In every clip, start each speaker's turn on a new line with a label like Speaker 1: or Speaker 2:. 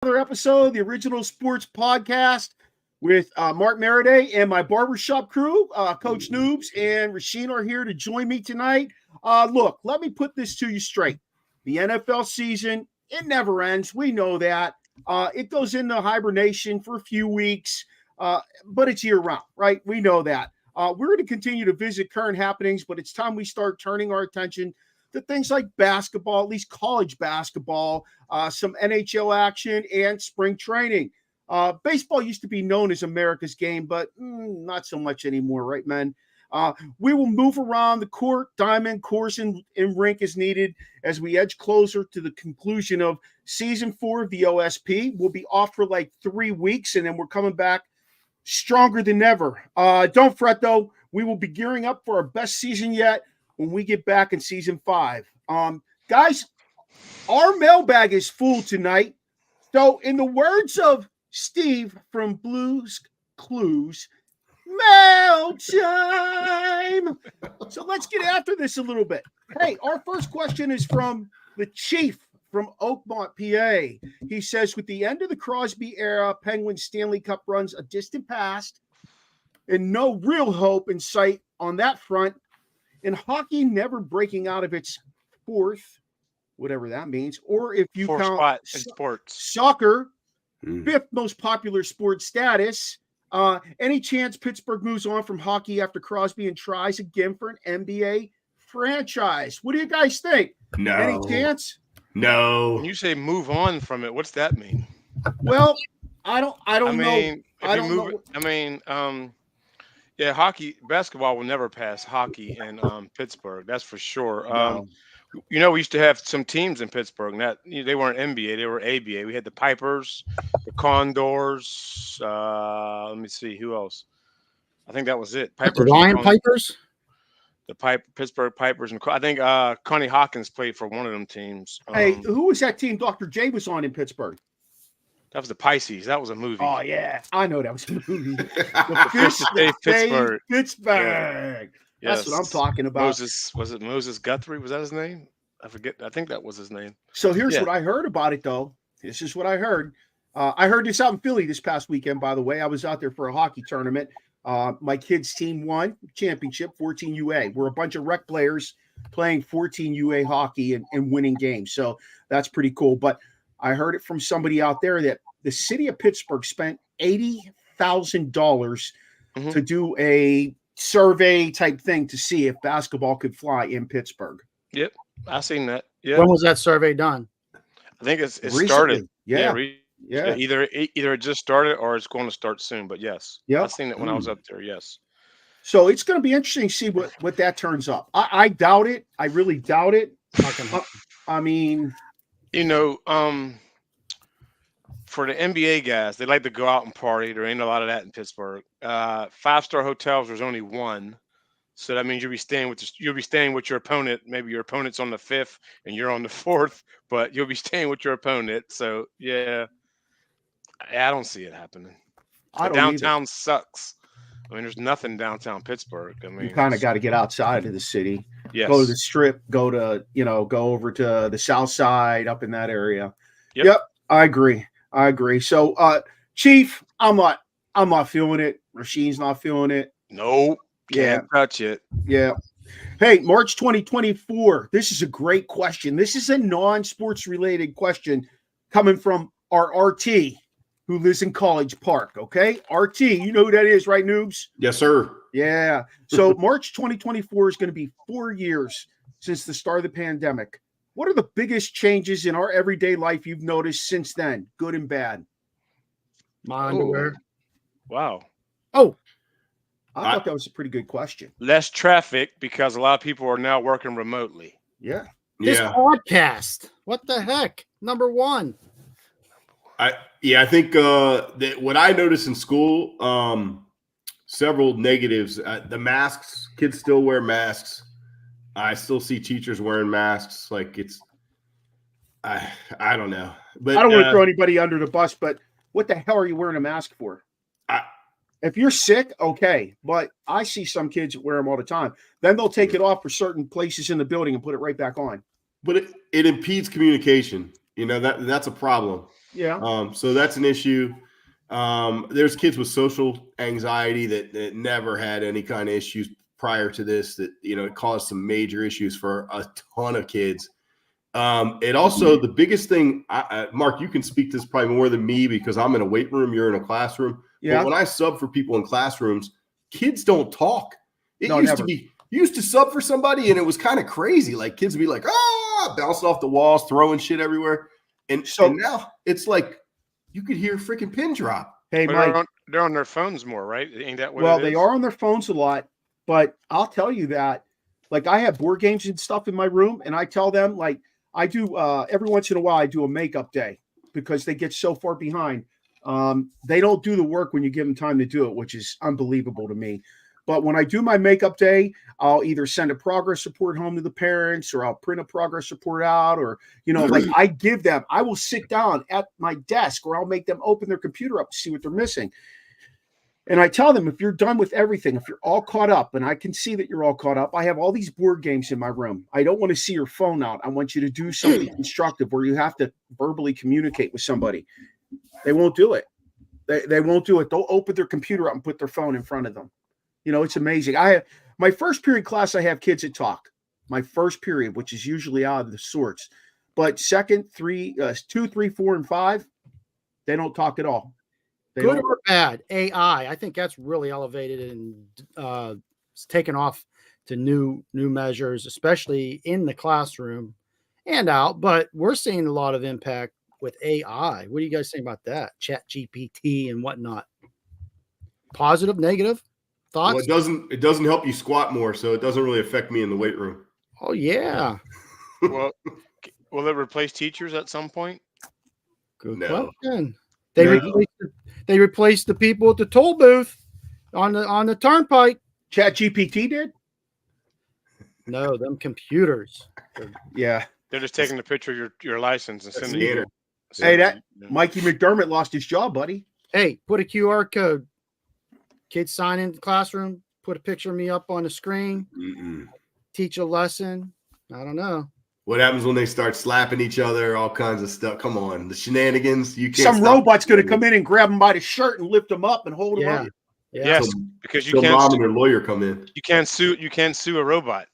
Speaker 1: Another episode of the Original Sports Podcast with Mark Maradei and my Barbershop crew. Coach Noobs and Rasheen are here to join me tonight. Look, let me put this to you straight. The NFL season, it never ends. We know that. It goes into hibernation for a few weeks, but it's year-round, right? We know that. We're going to continue to visit current happenings, but it's time we start turning our attention to things like basketball, at least college basketball, some NHL action, and spring training. Baseball used to be known as America's game, but not so much anymore, right, men? We will move around the court, diamond, course, and rink as needed as we edge closer to the conclusion of Season 4 of the OSP. We'll be off for like 3 weeks, and then we're coming back stronger than ever. Don't fret, though. We will be gearing up for our best season yet when we get back in Season 5. Guys, our mailbag is full tonight. So in the words of Steve from Blues Clues, mail time. So let's get after this a little bit. Hey, our first question is from the Chief from Oakmont, PA. He says, with the end of the Crosby era, Penguins Stanley Cup runs a distant past and no real hope in sight on that front, and hockey never breaking out of its fourth, whatever that means, or if you
Speaker 2: fourth
Speaker 1: count
Speaker 2: spot in sports,
Speaker 1: soccer, fifth most popular sport status. Any chance Pittsburgh moves on from hockey after Crosby and tries again for an NBA franchise? What do you guys think?
Speaker 3: No.
Speaker 1: Any chance?
Speaker 3: No.
Speaker 2: when you say move on from it, what's that mean?
Speaker 1: Well, I don't know. I don't know.
Speaker 2: Yeah, basketball will never pass hockey in Pittsburgh. That's for sure.
Speaker 1: No.
Speaker 2: We used to have some teams in Pittsburgh. They weren't NBA, they were ABA. We had the Pipers, the Condors. Let me see who else. I think that was it.
Speaker 4: The Lion Pipers,
Speaker 2: the Pittsburgh Pipers, and I think Connie Hawkins played for one of them teams.
Speaker 1: Hey, who was that team Dr. J was on in Pittsburgh?
Speaker 2: That was the Pisces. That was a movie.
Speaker 1: Oh, yeah. I know that was a movie.
Speaker 2: Pittsburgh.
Speaker 1: Pittsburgh.
Speaker 2: Yeah.
Speaker 1: That's what I'm talking about.
Speaker 2: Moses Guthrie? Was that his name? I forget. I think that was his name.
Speaker 1: So here's what I heard about it, though. This is what I heard. I heard this out in Philly this past weekend, by the way. I was out there for a hockey tournament. My kids' team won championship, 14 UA. We're a bunch of rec players playing 14 UA hockey and winning games. So that's pretty cool. But I heard it from somebody out there that the city of Pittsburgh spent $80,000 to do a survey type thing to see if basketball could fly in Pittsburgh.
Speaker 2: Yep, I seen that. Yeah.
Speaker 4: When was that survey done?
Speaker 2: I think it
Speaker 1: Recently.
Speaker 2: started.
Speaker 1: Yeah.
Speaker 2: Either it just started or it's going to start soon. But yes, I seen it when I was up there. Yes.
Speaker 1: So it's going to be interesting to see what that turns up. I doubt it. I really doubt it. I mean,
Speaker 2: for the NBA guys, they like to go out and party. There ain't a lot of that in Pittsburgh. 5-star hotels, there's only one, so that means you'll be staying with your opponent. Maybe your opponent's on the 5th and you're on the 4th, but you'll be staying with your opponent. So yeah, I don't see it happening. Downtown sucks. I mean, there's nothing downtown Pittsburgh. I mean,
Speaker 1: you kind of got to get outside of the city.
Speaker 2: Yes.
Speaker 1: Go to the Strip. Go over to the South Side, up in that area.
Speaker 2: Yep.
Speaker 1: I agree. So, Chief, I'm not feeling it. Rasheen's not feeling it.
Speaker 2: Nope. Can't touch it.
Speaker 1: Yeah. Hey, March 2024. This is a great question. This is a non-sports related question coming from our RT who lives in College Park. Okay. RT, you know who that is, right, Noobs?
Speaker 3: Yes, sir.
Speaker 1: Yeah. So March 2024 is going to be 4 years since the start of the pandemic. What are the biggest changes in our everyday life you've noticed since then, good and bad?
Speaker 4: My underwear.
Speaker 2: Wow.
Speaker 4: Oh,
Speaker 1: I thought that was a pretty good question.
Speaker 2: Less traffic because a lot of people are now working remotely.
Speaker 1: Yeah.
Speaker 4: This podcast. What the heck? Number one.
Speaker 3: I think that what I noticed in school, several negatives. The masks, kids still wear masks. I still see teachers wearing masks. Like I don't know. But
Speaker 1: I don't want to throw anybody under the bus, but what the hell are you wearing a mask for? If you're sick, okay. But I see some kids wear them all the time. Then they'll take it off for certain places in the building and put it right back on.
Speaker 3: But it impedes communication. You know, that's a problem.
Speaker 1: Yeah.
Speaker 3: So that's an issue. There's kids with social anxiety that never had any kind of issues prior to this that, it caused some major issues for a ton of kids. It also, the biggest thing, Mark, you can speak to this probably more than me because I'm in a weight room, you're in a classroom.
Speaker 1: Yeah.
Speaker 3: But when I sub for people in classrooms, kids don't talk.
Speaker 1: No,
Speaker 3: used
Speaker 1: never.
Speaker 3: to be, you used to sub for somebody and it was kind of crazy. Like kids would be like, bouncing off the walls, throwing shit everywhere. And now it's like you could hear a freaking pin drop.
Speaker 1: Hey,
Speaker 2: But
Speaker 1: Mike.
Speaker 2: they're on their phones more, right? Ain't that what
Speaker 1: Well,
Speaker 2: it is?
Speaker 1: they are on their phones a lot, but I'll tell you that, like, I have board games and stuff in my room, and I tell them, like, I do every once in a while, I do a makeup day because they get so far behind. They don't do the work when you give them time to do it, which is unbelievable to me. But when I do my makeup day, I'll either send a progress report home to the parents or I'll print a progress report out or, like I will sit down at my desk or I'll make them open their computer up to see what they're missing. And I tell them, if you're done with everything, if you're all caught up, and I can see that you're all caught up, I have all these board games in my room. I don't want to see your phone out. I want you to do something constructive where you have to verbally communicate with somebody. They won't do it. They won't do it. They'll open their computer up and put their phone in front of them. It's amazing. I have my first period class, I have kids that talk. My first period, which is usually out of the sorts. But second, 2, 3, 4, and 5, they don't talk at all.
Speaker 4: Good or bad, AI. I think that's really elevated and it's taken off to new measures, especially in the classroom and out. But we're seeing a lot of impact with AI. What do you guys think about that? Chat GPT and whatnot. Positive, negative thoughts?
Speaker 3: Well, it doesn't help you squat more, so it doesn't really affect me in the weight room.
Speaker 4: Oh yeah.
Speaker 2: Well, will it replace teachers at some point?
Speaker 4: Good question. They replaced the people at the toll booth on the turnpike.
Speaker 1: Chat GPT did?
Speaker 4: No, them computers.
Speaker 1: Yeah.
Speaker 2: They're just taking a picture of your license and sending it.
Speaker 1: Hey, Mikey McDermott lost his job, buddy.
Speaker 4: Hey, put a QR code. Kids sign in the classroom, put a picture of me up on the screen, teach a lesson. I don't know.
Speaker 3: What happens when they start slapping each other, all kinds of stuff? Come on, the shenanigans. You can't.
Speaker 1: Some robot's going to come in and grab him by the shirt and lift him up and hold him up.
Speaker 4: Yeah.
Speaker 2: Yes, because you can't.
Speaker 3: Mom and their lawyer come in.
Speaker 2: You can't sue a robot.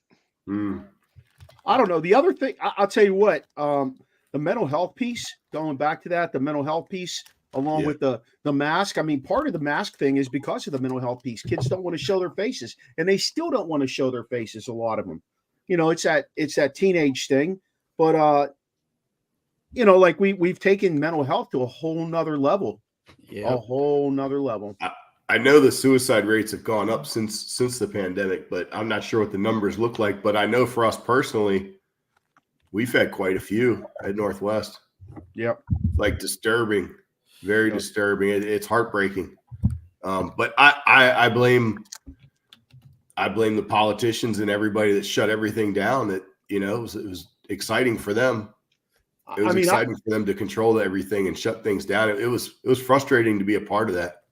Speaker 1: I don't know. The other thing, I'll tell you what. The mental health piece. Going back to that, the mental health piece, along with the mask. I mean, part of the mask thing is because of the mental health piece. Kids don't want to show their faces, and they still don't want to show their faces. A lot of them. It's that teenage thing, but like we've taken mental health to a whole nother level. Yeah, a whole nother level.
Speaker 3: I know the suicide rates have gone up since the pandemic, but I'm not sure what the numbers look like. But I know for us personally, we've had quite a few at Northwest.
Speaker 1: Yep,
Speaker 3: like disturbing, very disturbing. It's heartbreaking. But I blame the politicians and everybody that shut everything down. That it was exciting for them. It was exciting for them to control everything and shut things down. It was frustrating to be a part of that.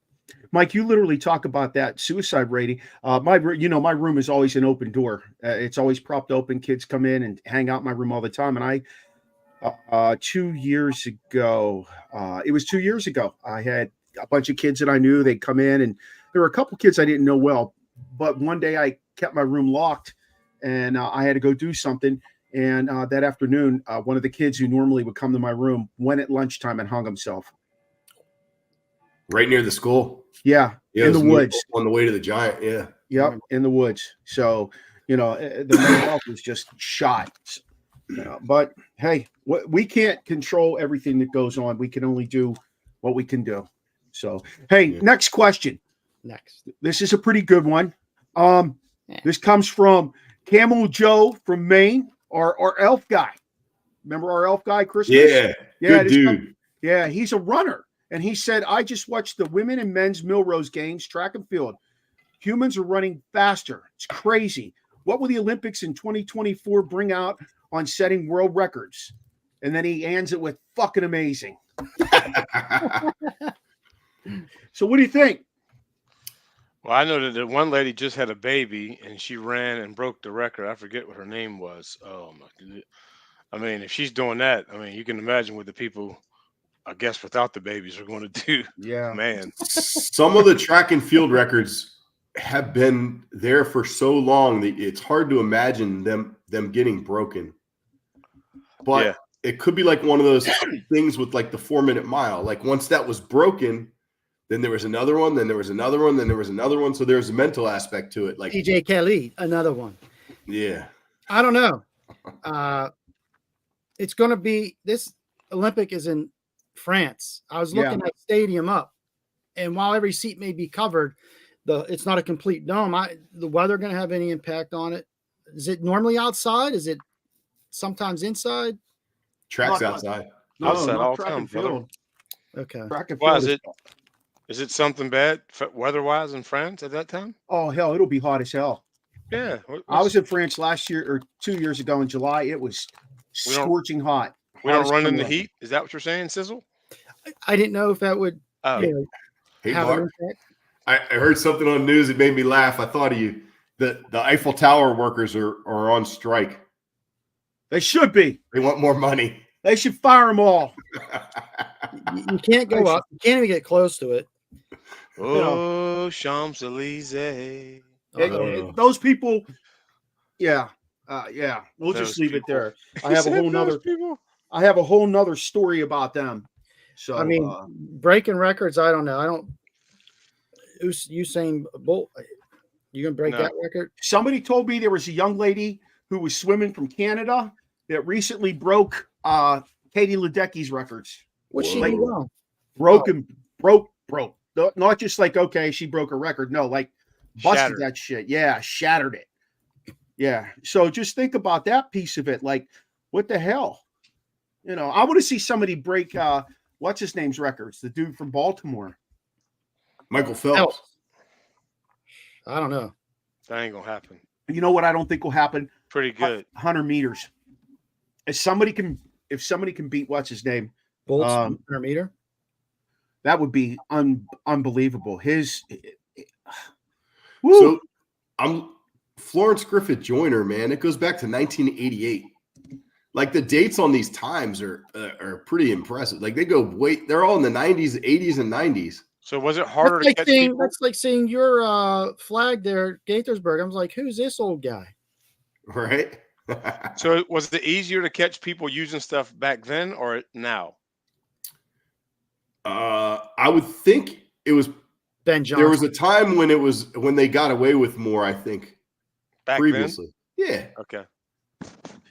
Speaker 1: Mike, you literally talk about that suicide rating. My room is always an open door. It's always propped open. Kids come in and hang out in my room all the time. And I 2 years ago, it was 2 years ago, I had a bunch of kids that I knew. They'd come in, and there were a couple kids I didn't know well. But one day I kept my room locked, and I had to go do something. And that afternoon, one of the kids who normally would come to my room went at lunchtime and hung himself.
Speaker 3: Right near the school.
Speaker 1: Yeah, in the woods.
Speaker 3: On the way to the Giant, yeah.
Speaker 1: Yep, in the woods. So, the mental health was just shot. But, hey, we can't control everything that goes on. We can only do what we can do. So, hey, next question.
Speaker 4: Next.
Speaker 1: This is a pretty good one. This comes from Camel Joe from Maine, our elf guy. Remember our elf guy, Christmas?
Speaker 3: Yeah, good dude.
Speaker 1: He's a runner. And he said, I just watched the women and men's Milrose games, track and field. Humans are running faster. It's crazy. What will the Olympics in 2024 bring out on setting world records? And then he ends it with fucking amazing. So what do you think?
Speaker 2: Well, I know that the one lady just had a baby and she ran and broke the record. I forget what her name was. Oh my God. I mean, if she's doing that, I mean, you can imagine with the people I guess without the babies are going to do.
Speaker 1: Yeah.
Speaker 2: Man.
Speaker 3: Some of the track and field records have been there for so long that it's hard to imagine them getting broken. But
Speaker 2: Yeah.
Speaker 3: it could be like one of those things with like the 4-minute mile. Like once that was broken, then there was another one, then there was another one, then there was another one. So there's a mental aspect to it. Like
Speaker 4: TJ Kelly, another one.
Speaker 3: Yeah.
Speaker 4: I don't know. It's going to be this Olympic is in France. I was looking at stadium up, and while every seat may be covered, it's not a complete dome. The weather going to have any impact on it? Is it normally outside? Is it sometimes inside?
Speaker 3: Track's outside.
Speaker 1: No,
Speaker 2: Outside
Speaker 1: not
Speaker 2: all
Speaker 1: track
Speaker 2: time,
Speaker 1: and
Speaker 2: brother.
Speaker 1: field.
Speaker 4: Okay.
Speaker 1: Track and
Speaker 2: Why
Speaker 1: field
Speaker 2: is it something bad weather-wise in France at that time?
Speaker 1: Oh hell, it'll be hot as hell.
Speaker 2: Yeah.
Speaker 1: I was in France last year or 2 years ago in July. It was scorching hot.
Speaker 2: We don't
Speaker 1: Hottest
Speaker 2: run in the
Speaker 1: summer.
Speaker 2: heat. Is that what you're saying, Sizzle?
Speaker 4: I didn't know if that would
Speaker 2: Oh,
Speaker 3: Hey,
Speaker 4: have
Speaker 3: Mark.
Speaker 4: an impact.
Speaker 3: I heard something on the news that made me laugh. I thought of you. The Eiffel Tower workers are on strike.
Speaker 1: They should be.
Speaker 3: They want more money.
Speaker 1: They should fire them all.
Speaker 4: You can't go up. You can't even get close to it.
Speaker 2: oh, Champs-Elysees.
Speaker 1: Those people, yeah. We'll
Speaker 2: Those
Speaker 1: just leave it
Speaker 2: people.
Speaker 1: there. I have a whole nother story about them. So
Speaker 4: I mean, breaking records. I don't know. Usain Bolt. You gonna break that record?
Speaker 1: somebody told me there was a young lady who was swimming from Canada that recently broke Katie Ledecky's records.
Speaker 4: What's she
Speaker 1: Like,
Speaker 4: do wrong?
Speaker 1: Broke. Not just like, okay, she broke a record. No, like busted
Speaker 2: Shattered.
Speaker 1: that shit. Yeah, shattered it. Yeah. So just think about that piece of it. Like, what the hell? You know, I want to see somebody break what's his name's records, the dude from Baltimore.
Speaker 3: Michael Phelps.
Speaker 4: I don't know.
Speaker 2: That ain't gonna happen.
Speaker 1: You know what I don't think will happen?
Speaker 2: Pretty good.
Speaker 1: 100 meters. If somebody can beat what's his name,
Speaker 4: Bolt's 100 meter.
Speaker 1: that would be unbelievable.
Speaker 3: So I'm Florence Griffith Joyner, man. It goes back to 1988. Like the dates on these times are pretty impressive. Like they're all in the 90s, 80s, and 90s.
Speaker 2: So was it harder to catch people?
Speaker 4: That's like seeing your flag there, Gaithersburg. I was like, who's this old guy?
Speaker 3: Right.
Speaker 2: So was it easier to catch people using stuff back then or now?
Speaker 3: I would think it was
Speaker 4: Ben Johnson.
Speaker 3: There was a time when they got away with more, I think.
Speaker 2: Back
Speaker 3: previously.
Speaker 2: then?
Speaker 3: Yeah.
Speaker 2: Okay.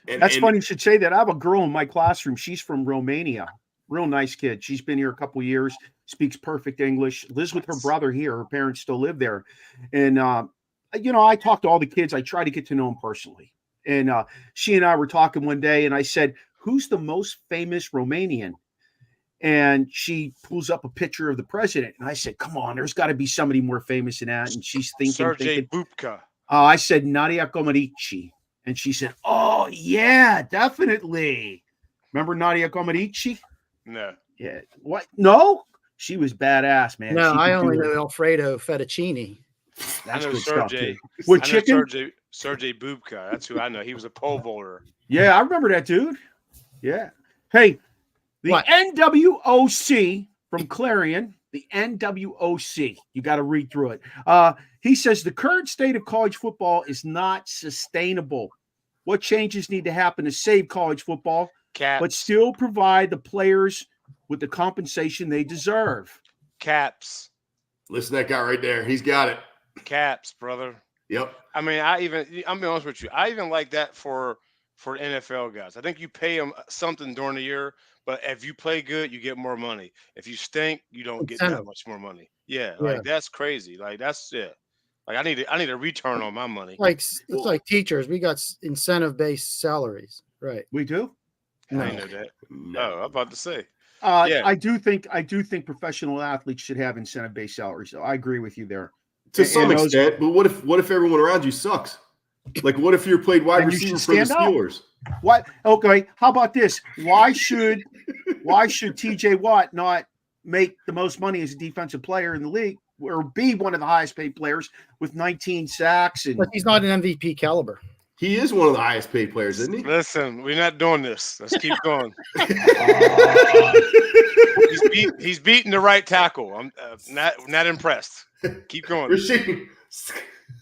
Speaker 1: That's funny you should say that. I have a girl in my classroom. She's from Romania. Real nice kid. She's been here a couple years, speaks perfect English, lives with her brother here. Her parents still live there. And, I talk to all the kids. I try to get to know them personally. And she and I were talking one day, and I said, who's the most famous Romanian? And she pulls up a picture of the president. And I said, come on, there's got to be somebody more famous than that. And she's thinking.
Speaker 2: Bubka.
Speaker 1: I said, Nadia Comaneci. And she said, oh, yeah, definitely. Remember Nadia Comaneci?
Speaker 2: No.
Speaker 1: Yeah. What? No? She was badass, man.
Speaker 4: No,
Speaker 1: She
Speaker 4: I
Speaker 1: could
Speaker 4: only
Speaker 1: do
Speaker 4: know
Speaker 1: it.
Speaker 4: Alfredo Fettuccine.
Speaker 1: That's
Speaker 2: I know
Speaker 1: good stuff,
Speaker 2: Sergey.
Speaker 1: too. With
Speaker 2: I know
Speaker 1: chicken?
Speaker 2: Sergey Bubka. That's who I know. He was a pole vaulter.
Speaker 1: Yeah, I remember that dude. Yeah. Hey, the
Speaker 4: What?
Speaker 1: NWOC from Clarion, the NWOC. You got to read through it. He says the current state of college football is not sustainable. What changes need to happen to save college football, but still provide the players with the compensation they deserve?
Speaker 2: Caps.
Speaker 3: Listen to that guy right there. He's got it.
Speaker 2: Caps, brother.
Speaker 3: Yep.
Speaker 2: I mean, I'm be honest with you. I even like that for NFL guys. I think you pay them something during the year, but if you play good, you get more money. If you stink, you don't get that much more money. Yeah, like that's crazy. Like that's it. Like I need a return on my money.
Speaker 4: Like it's like teachers. We got incentive-based salaries, right?
Speaker 1: We do.
Speaker 2: I didn't know that.
Speaker 3: No.
Speaker 2: Oh, I'm about to say.
Speaker 1: Yeah. I do think professional athletes should have incentive-based salaries. So I agree with you there.
Speaker 3: To some extent, but what if everyone around you sucks? Like what if you're played wide receiver for the Steelers?
Speaker 1: What? Okay, how about this? Why should TJ Watt not make the most money as a defensive player in the league or be one of the highest paid players with 19 sacks?
Speaker 4: But he's not an MVP caliber.
Speaker 3: He is one of the highest paid players, isn't he?
Speaker 2: Listen, we're not doing this. Let's keep going. He's beating the right tackle. I'm not impressed. Keep going.
Speaker 3: Rasheen.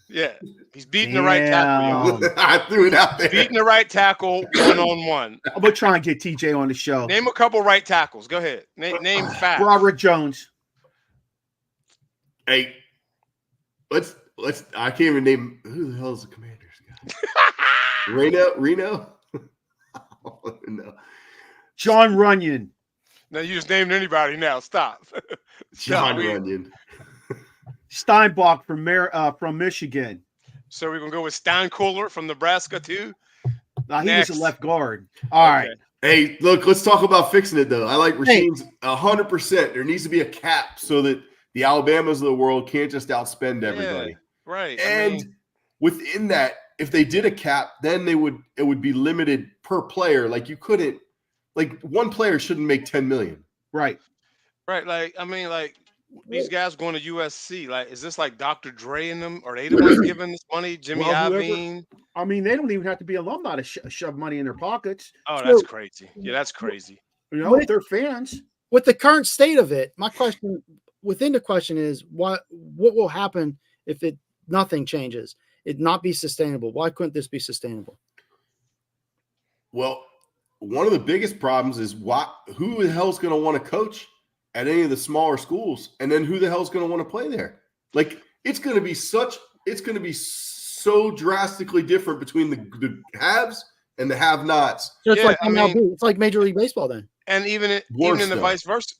Speaker 2: Yeah, he's beating the right tackle, y'all.
Speaker 3: I threw it out there.
Speaker 2: Beating the right tackle 1-on-1.
Speaker 1: I'm gonna try and get TJ on the show.
Speaker 2: Name a couple right tackles. Go ahead. Name 5.
Speaker 1: Broderick Jones.
Speaker 3: Hey, let's. I can't even name who the hell is the Commanders guy. Reno. No.
Speaker 1: John Runyon.
Speaker 2: Now you just named anybody. Now stop.
Speaker 3: John Runyon.
Speaker 1: Steinbach from Michigan.
Speaker 2: So we're gonna go with Steinkuhler from Nebraska too.
Speaker 1: He was a left guard. All right.
Speaker 3: Hey, look, let's talk about fixing it though. I like Rasheen's 100%. There needs to be a cap so that the Alabamas of the world can't just outspend everybody.
Speaker 2: Yeah, right.
Speaker 3: And within that, if they did a cap, then it would be limited per player. Like you couldn't, like one player shouldn't make 10 million.
Speaker 1: Right.
Speaker 2: Right. Like these guys going to USC. Like, is this like Dr. Dre and them? Are they the ones giving this money? Jimmy Iovine?
Speaker 1: I mean, they don't even have to be alumni to shove money in their pockets.
Speaker 2: Oh, that's crazy. Yeah, that's crazy.
Speaker 1: You know, if they're fans.
Speaker 4: With the current state of it, my question within the question is what will happen if nothing changes? It not be sustainable. Why couldn't this be sustainable?
Speaker 3: Well, one of the biggest problems is who the hell's going to want to coach at any of the smaller schools, and then who the hell's going to want to play there? Like it's going to be so drastically different between the haves and the have-nots.
Speaker 4: So it's like MLB. It's like Major League Baseball then.
Speaker 2: And even in the vice versa,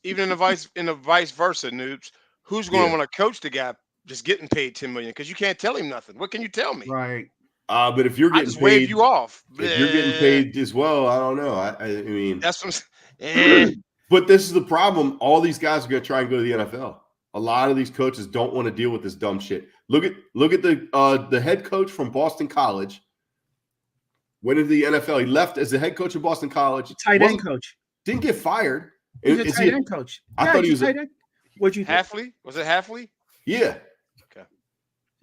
Speaker 2: noobs, who's going to want to coach the guy just getting paid $10 million? Because you can't tell him nothing. What can you tell me?
Speaker 1: Right.
Speaker 3: But if you're getting
Speaker 2: just
Speaker 3: paid,
Speaker 2: wave you off.
Speaker 3: If you're getting paid as well, I don't know. I mean,
Speaker 2: that's what I'm
Speaker 3: But this is the problem. All these guys are going to try and go to the NFL. A lot of these coaches don't want to deal with this dumb shit. Look at the head coach from Boston College. Went into the NFL. He left as the head coach of Boston College.
Speaker 1: Tight end coach.
Speaker 3: Didn't get fired.
Speaker 1: He's a tight end coach.
Speaker 3: I thought he was
Speaker 1: tight end. What'd you think?
Speaker 2: Halfley? Was it Halfley?
Speaker 3: Yeah.
Speaker 2: Okay.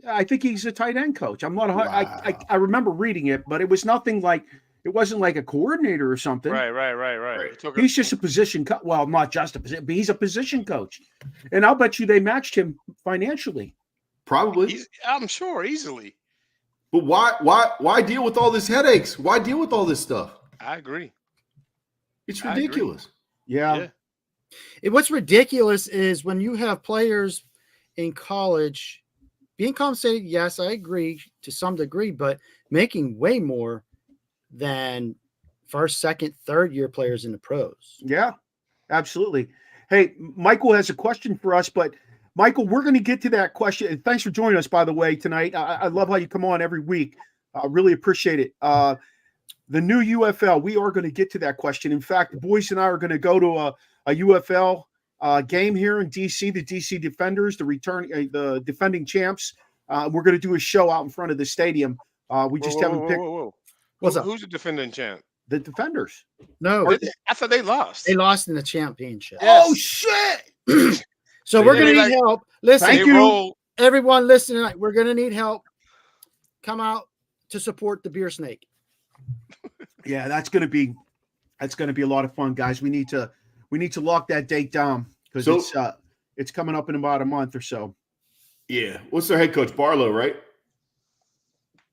Speaker 1: I think he's a tight end coach. I'm not.
Speaker 3: Wow.
Speaker 1: I remember reading it, but it was nothing like. It wasn't like a coordinator or something.
Speaker 2: Right.
Speaker 1: He's just a position coach. Well, not just a position, but he's a position coach. And I'll bet you they matched him financially.
Speaker 3: Probably.
Speaker 2: I'm sure easily.
Speaker 3: But why deal with all these headaches? Why deal with all this stuff?
Speaker 2: I agree.
Speaker 3: It's ridiculous.
Speaker 1: Yeah.
Speaker 4: What's ridiculous is when you have players in college being compensated. Yes, I agree to some degree, but making way more than first, second, third year players in the pros.
Speaker 1: Yeah, absolutely. Hey, Michael has a question for us, but Michael, we're going to get to that question. And thanks for joining us, by the way, tonight. I love how you come on every week. I really appreciate it. The new UFL, we are going to get to that question. In fact, the boys and I are going to go to a UFL game here in DC, the DC Defenders, the defending champs. We're going to do a show out in front of the stadium. We just haven't picked.
Speaker 4: What's up?
Speaker 2: Who's the defending champ?
Speaker 1: The Defenders.
Speaker 4: No,
Speaker 2: I thought they lost.
Speaker 4: They lost in the championship.
Speaker 2: Yes.
Speaker 1: Oh shit!
Speaker 4: So we're going to need help. Listen,
Speaker 1: Thank you.
Speaker 4: Everyone listening tonight, we're going to need help. Come out to support the Beer Snake.
Speaker 1: Yeah, that's going to be a lot of fun, guys. We need to lock that date down because it's coming up in about a month or so.
Speaker 3: Yeah. What's their head coach? Barlow, right?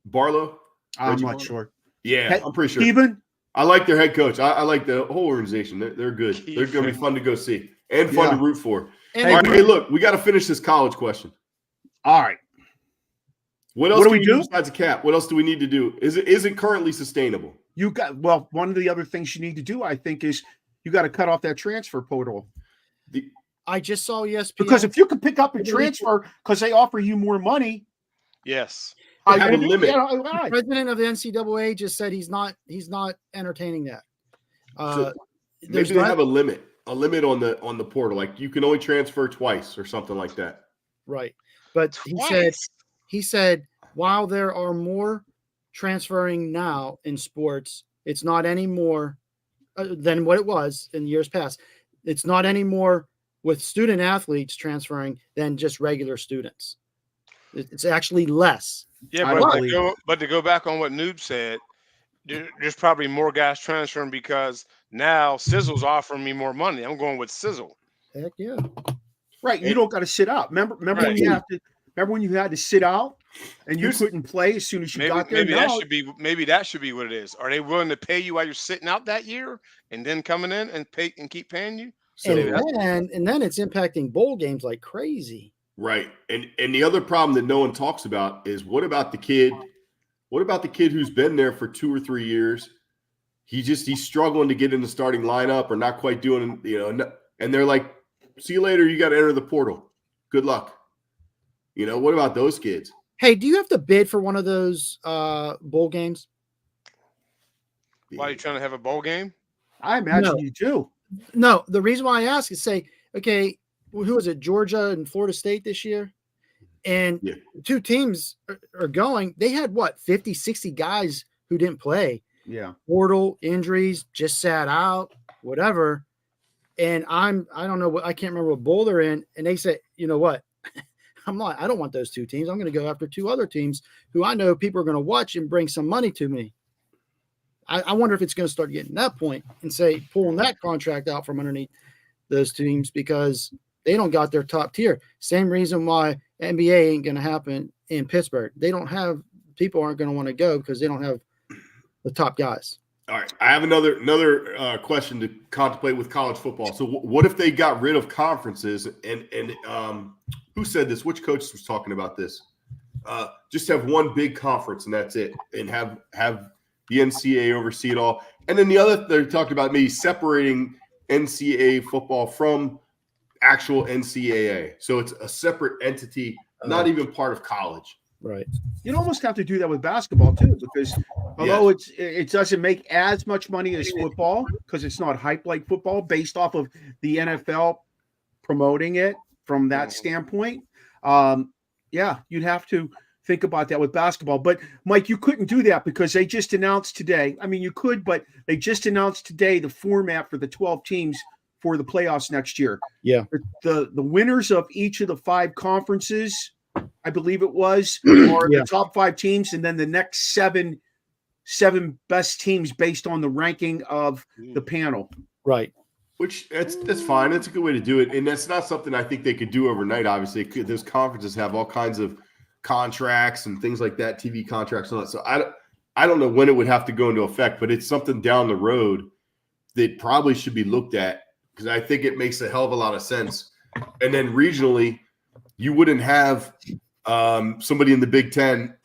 Speaker 3: Barlow?
Speaker 1: I'm not sure.
Speaker 3: Yeah, I'm pretty sure.
Speaker 1: Steven?
Speaker 3: I like their head coach. I like the whole organization. They're good. They're going to be fun to go see and fun to root for.
Speaker 4: And
Speaker 3: all right, hey, look, we got to finish this college question.
Speaker 1: All right.
Speaker 3: What else do we do besides a cap? What else do we need to do? Is it currently sustainable?
Speaker 1: One of the other things you need to do, I think, is you got to cut off that transfer portal.
Speaker 4: I just saw ESPN.
Speaker 1: Because if you can pick up a transfer because they offer you more money.
Speaker 2: Yes.
Speaker 3: I have a limit.
Speaker 4: The president of the NCAA just said he's not entertaining that.
Speaker 3: So maybe they have a limit on the portal. Like you can only transfer twice or something like that.
Speaker 4: Right. But he said while there are more transferring now in sports, it's not any more than what it was in years past. It's not any more with student athletes transferring than just regular students. It's actually less.
Speaker 2: Yeah, but to go back on what Noob said, there's probably more guys transferring because Now Sizzle's offering me more money. I'm going with Sizzle.
Speaker 4: Heck yeah.
Speaker 1: Right. You don't got to sit out. Remember when
Speaker 2: Right.
Speaker 1: you have to. Remember when you had to sit out and you couldn't play as soon as you got there?
Speaker 2: Maybe that should be what it is. Are they willing to pay you while you're sitting out that year and then coming in and keep paying you?
Speaker 4: And then it's impacting bowl games like crazy.
Speaker 3: Right. And the other problem that no one talks about is what about the kid? What about the kid who's been there for 2 or 3 years? He's struggling to get in the starting lineup or not quite doing, and they're like, see you later. You got to enter the portal. Good luck. What about those kids?
Speaker 4: Hey, do you have to bid for one of those bowl games?
Speaker 2: Why are you trying to have a bowl game?
Speaker 1: I imagine you do.
Speaker 4: No, the reason why I ask is say, okay, who was it? Georgia and Florida State this year? And two teams are going. They had 50, 60 guys who didn't play.
Speaker 1: Yeah.
Speaker 4: Portal, injuries, just sat out, whatever. And I don't know I can't remember what bowl they're in. And they say, you know what? I don't want those two teams. I'm going to go after 2 other teams who I know people are going to watch and bring some money to me. I wonder if it's going to start getting that point and say pulling that contract out from underneath those teams because they don't got their top tier. Same reason why NBA ain't going to happen in Pittsburgh. People aren't going to want to go because they don't have the top guys.
Speaker 3: All right. I have another question to contemplate with college football. So what if they got rid of conferences and who said this? Which coach was talking about this? Just have one big conference and that's it. And have the NCAA oversee it all. And then the other, they talked about maybe separating NCAA football from actual NCAA. So it's a separate entity, not even part of college.
Speaker 4: Right.
Speaker 1: You'd almost have to do that with basketball too, because although it doesn't make as much money as football because it's not hype like football based off of the NFL promoting it from that standpoint. You'd have to think about that with basketball. But Mike, you couldn't do that because they just announced today. I mean, you could, but they just announced today the format for the 12 teams for the playoffs next year.
Speaker 4: Yeah.
Speaker 1: The winners of each of the 5 conferences, I believe it was, or the top 5 teams, and then the next seven best teams based on the ranking of the panel.
Speaker 4: Right.
Speaker 3: Which that's fine. That's a good way to do it. And that's not something I think they could do overnight. Obviously, those conferences have all kinds of contracts and things like that, TV contracts and all that. So I don't know when it would have to go into effect, but it's something down the road that probably should be looked at because I think it makes a hell of a lot of sense. And then regionally, you wouldn't have somebody in the Big Ten,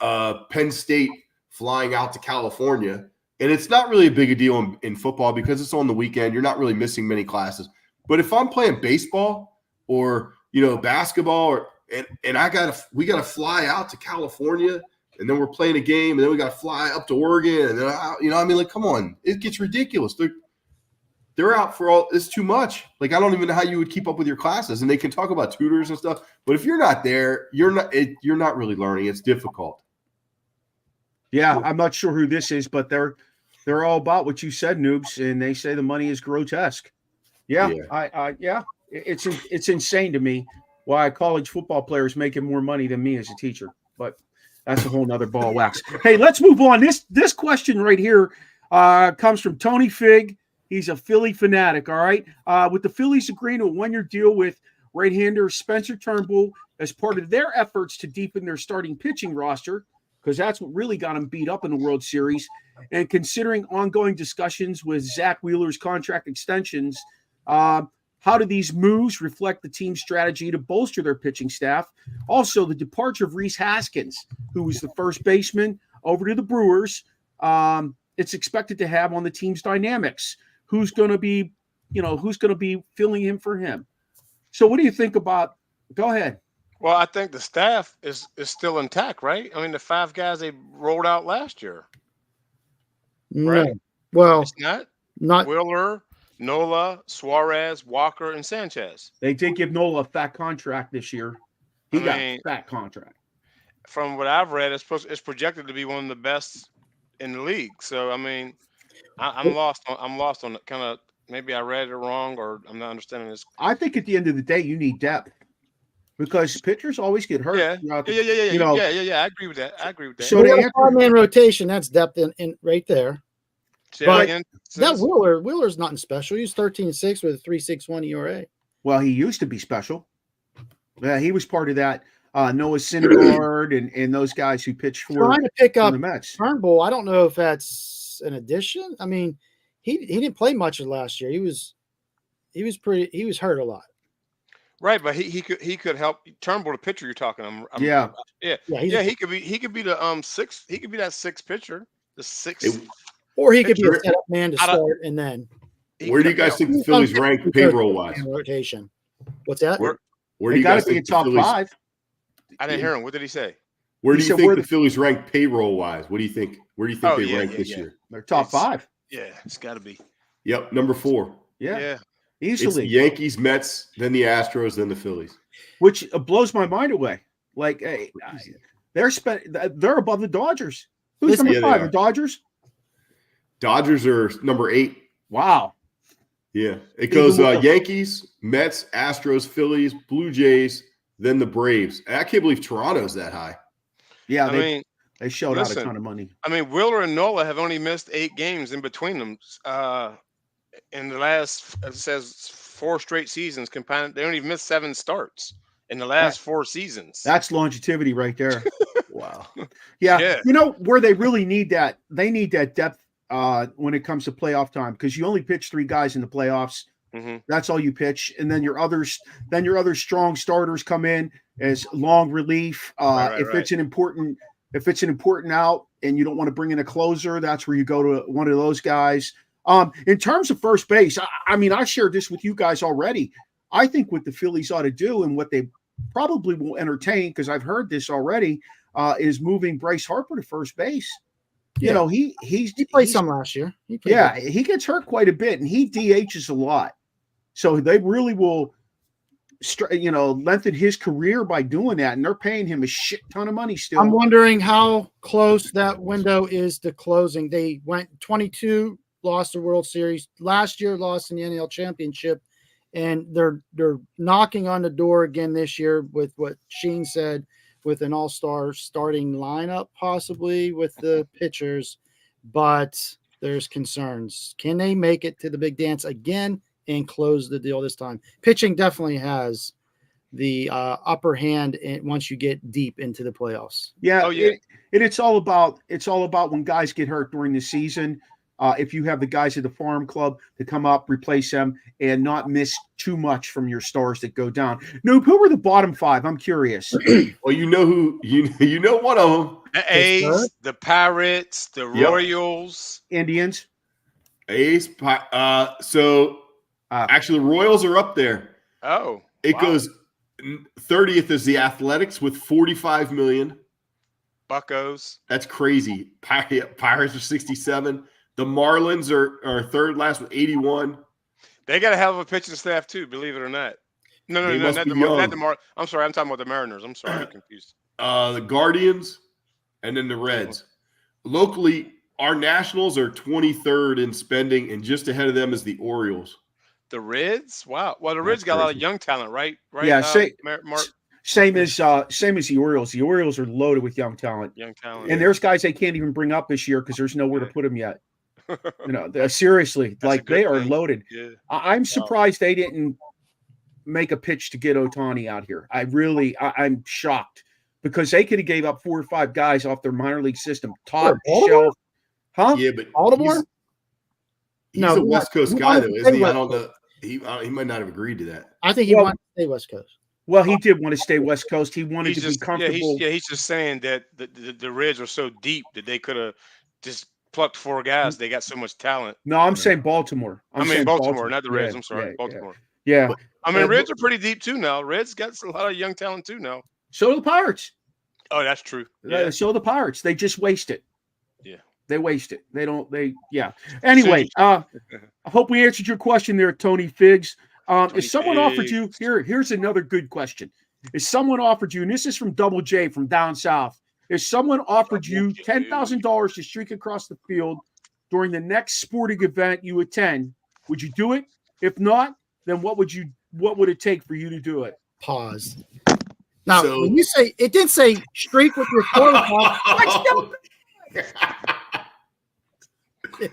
Speaker 3: Penn State flying out to California. And it's not really a big a deal in football because it's on the weekend. You're not really missing many classes. But if I'm playing baseball or, basketball and we got to fly out to California and then we're playing a game and then we got to fly up to Oregon. And then, come on, it gets ridiculous. They're out for all, it's too much. Like, I don't even know how you would keep up with your classes and they can talk about tutors and stuff. But if you're not there, you're not really learning. It's difficult.
Speaker 1: Yeah. I'm not sure who this is, but they're all about what you said, Noobs. And they say the money is grotesque. Yeah. It's insane to me why a college football player is making more money than me as a teacher, but that's a whole nother ball of wax. Hey, let's move on. This question right here comes from Tony Fig. He's a Philly fanatic. All right. With the Phillies agreeing to a 1-year deal with right-hander Spencer Turnbull as part of their efforts to deepen their starting pitching roster, because that's what really got him beat up in the World Series, and considering ongoing discussions with Zach Wheeler's contract extensions, how do these moves reflect the team's strategy to bolster their pitching staff? Also, the departure of Rhys Haskins, who was the first baseman, over to the Brewers, it's expected to have on the team's dynamics. Who's going to be filling in for him? So what do you think about – go ahead.
Speaker 2: Well, I think the staff is still intact, right? I mean, the 5 guys they rolled out last year. Right?
Speaker 4: No. Well,
Speaker 2: it's
Speaker 4: not
Speaker 2: Wheeler, Nola, Suarez, Walker, and Sanchez.
Speaker 1: They did give Nola a fat contract this year. He got a fat contract.
Speaker 2: From what I've read, it's projected to be one of the best in the league. So, I mean, I'm lost on it. Kind of maybe I read it wrong or I'm not understanding this.
Speaker 1: I think at the end of the day, you need depth because pitchers always get hurt.
Speaker 2: Yeah. I agree with that.
Speaker 1: So
Speaker 4: they have a 5-man rotation. That's depth in right there. But that Wheeler's nothing special. He was 13-6 with a 3.61 ERA.
Speaker 1: Well, he used to be special. Yeah, he was part of that Noah Syndergaard and those guys who pitched for
Speaker 4: trying to pick up
Speaker 1: the Mets.
Speaker 4: Turnbull. I don't know if that's an addition. I mean, he didn't play much of last year. He was hurt a lot.
Speaker 2: Right, but he could help Turnbull, the pitcher you're talking.
Speaker 1: Yeah.
Speaker 2: He could be the sixth. He could be that sixth pitcher, the sixth.
Speaker 4: Or he could be a setup man to start, and then.
Speaker 3: Where do you guys think the Phillies rank payroll wise?
Speaker 4: Rotation. What's that?
Speaker 3: Where do you guys think
Speaker 1: top five?
Speaker 2: I didn't hear him. What did he say?
Speaker 3: Where do you think the Phillies rank payroll wise? What do you think? Where do you think they rank this year?
Speaker 1: They're top five.
Speaker 2: Yeah, it's got to be.
Speaker 3: Yep, number 4.
Speaker 2: Yeah.
Speaker 1: Easily.
Speaker 3: It's the Yankees, Mets, then the Astros, then the Phillies.
Speaker 1: Which blows my mind away. Like, hey, they're above the Dodgers. Who's number 5? The Dodgers?
Speaker 3: Dodgers are number 8.
Speaker 1: Wow.
Speaker 3: Yeah. It goes Yankees, Mets, Astros, Phillies, Blue Jays, then the Braves. I can't believe Toronto's that high.
Speaker 1: Yeah, they shelled out a ton of money.
Speaker 2: I mean, Wheeler and Nola have only missed 8 games in between them. In the last, it says 4 straight seasons combined, they only missed 7 starts in the last 4 seasons.
Speaker 1: That's longevity right there.
Speaker 3: Wow.
Speaker 1: Yeah. You know where they really need that? They need that depth when it comes to playoff time, because you only pitch 3 guys in the playoffs.
Speaker 2: Mm-hmm.
Speaker 1: That's all you pitch, and then your other strong starters come in as long relief. If it's an important out and you don't want to bring in a closer, that's where you go to one of those guys. In terms of first base, I mean, I shared this with you guys already. I think what the Phillies ought to do, and what they probably will entertain, because I've heard this already, is moving Bryce Harper to first base. You know, he
Speaker 4: played some last year.
Speaker 1: He gets hurt quite a bit, and he DHs a lot. So they really will, lengthen his career by doing that, and they're paying him a shit ton of money still.
Speaker 4: I'm wondering how close that window is to closing. They went 22, lost the World Series last year, lost in the NL Championship, and they're knocking on the door again this year with what Sheen said, with an all-star starting lineup, possibly with the pitchers, but there's concerns. Can they make it to the big dance again and close the deal this time? Pitching definitely has the upper hand once you get deep into the playoffs.
Speaker 1: Yeah. It's all about when guys get hurt during the season. If you have the guys at the farm club to come up, replace them, and not miss too much from your stars that go down. Noob, who were the bottom 5? I'm curious.
Speaker 3: Well, you know one of them.
Speaker 2: The A's, the Pirates, the Royals,
Speaker 1: Indians.
Speaker 3: A's. Actually, the Royals are up there.
Speaker 2: Oh,
Speaker 3: it goes 30th is the Athletics with 45 million.
Speaker 2: Buccos.
Speaker 3: That's crazy. Pirates are 67. The Marlins are third last with 81.
Speaker 2: They got a hell of a pitching staff too, believe it or not. No, not the Marlins. I'm sorry, I'm talking about the Mariners. I'm sorry, I'm confused.
Speaker 3: The Guardians, and then the Reds. Locally, our Nationals are 23rd in spending, and just ahead of them is the Orioles.
Speaker 2: The Reds? Wow. Well, the Reds got a lot of young talent, right?
Speaker 1: Yeah,
Speaker 2: Mark?
Speaker 1: Same as the Orioles. The Orioles are loaded with young talent. And there's guys they can't even bring up this year because there's nowhere to put them yet. Seriously, like they are loaded. Yeah. I'm surprised they didn't make a pitch to get Ohtani out here. I'm shocked, because they could have gave up 4 or 5 guys off their minor league system. Top shelf. Huh?
Speaker 3: Yeah, but
Speaker 4: Baltimore?
Speaker 3: He's a West Coast guy, though, isn't he? I don't know. He might not have agreed to that.
Speaker 4: I think he wanted to stay West Coast.
Speaker 1: Well, he did want to stay West Coast. He wanted to be comfortable.
Speaker 2: He's just saying that the Reds are so deep that they could have just plucked 4 guys. They got so much talent.
Speaker 1: No, I'm saying Baltimore.
Speaker 2: Baltimore, not the Reds. I'm sorry, Baltimore.
Speaker 1: Yeah.
Speaker 2: Reds are pretty deep too now. Reds got a lot of young talent too now.
Speaker 1: So do the Pirates.
Speaker 2: Oh, that's true. Yeah.
Speaker 1: So the Pirates. They just waste it.
Speaker 2: Yeah.
Speaker 1: They waste it. Anyway, I hope we answered your question there, Tony Figs. If someone offered you, here's another good question. If someone offered you, and this is from Double J from down south, if someone offered you $10,000 to streak across the field during the next sporting event you attend, would you do it? If not, then what would it take for you to do it?
Speaker 4: Pause. Now, when you say it didn't say streak with your quarterback. He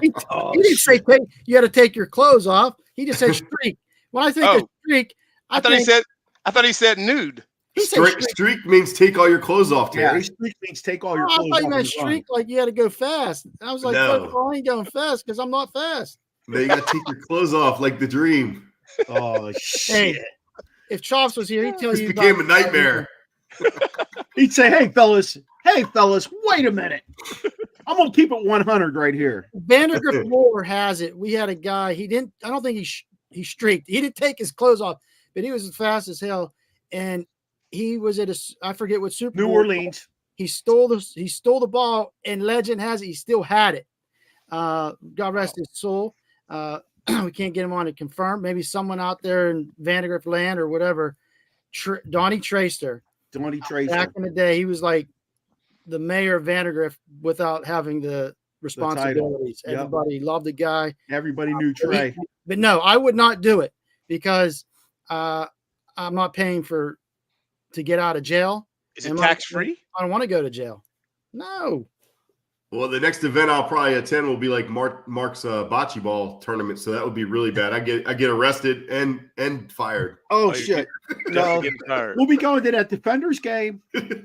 Speaker 4: didn't say you had to take your clothes off. He just said streak. When I think of streak,
Speaker 2: I thought he said nude.
Speaker 4: He said
Speaker 3: streak means take all your clothes off, Terry.
Speaker 1: Yeah, streak means take all your
Speaker 4: I
Speaker 1: clothes
Speaker 4: thought you
Speaker 1: off.
Speaker 4: meant streak like you had to go fast. And I was like, I ain't going fast because I'm not fast.
Speaker 3: No, you got to take your clothes off like the dream.
Speaker 1: Oh, shit.
Speaker 4: Hey, if Chops was here, he'd tell
Speaker 3: this
Speaker 4: you.
Speaker 3: This became a nightmare.
Speaker 1: He'd say, hey, fellas, wait a minute. I'm going to keep it 100 right here.
Speaker 4: Vandergrift lore has it. We had a guy, I don't think he streaked. He didn't take his clothes off, but he was as fast as hell. And he was at I forget what Super
Speaker 1: New
Speaker 4: Bowl.
Speaker 1: Orleans.
Speaker 4: He stole the ball, and legend has it he still had it. God rest his soul. We can't get him on to confirm. Maybe someone out there in Vandergrift land or whatever. Donnie Traster. Back in the day, he was like the mayor of Vandergrift without having the responsibilities. Everybody loved the guy.
Speaker 1: Everybody knew Trey.
Speaker 4: But no, I would not do it because I'm not paying to get out of jail.
Speaker 2: Is it tax free?
Speaker 4: I don't want to go to jail. No.
Speaker 3: Well, the next event I'll probably attend will be like Mark's bocce ball tournament, so that would be really bad. I get arrested and fired.
Speaker 1: Oh shit! No, we'll be going to that Defenders game. The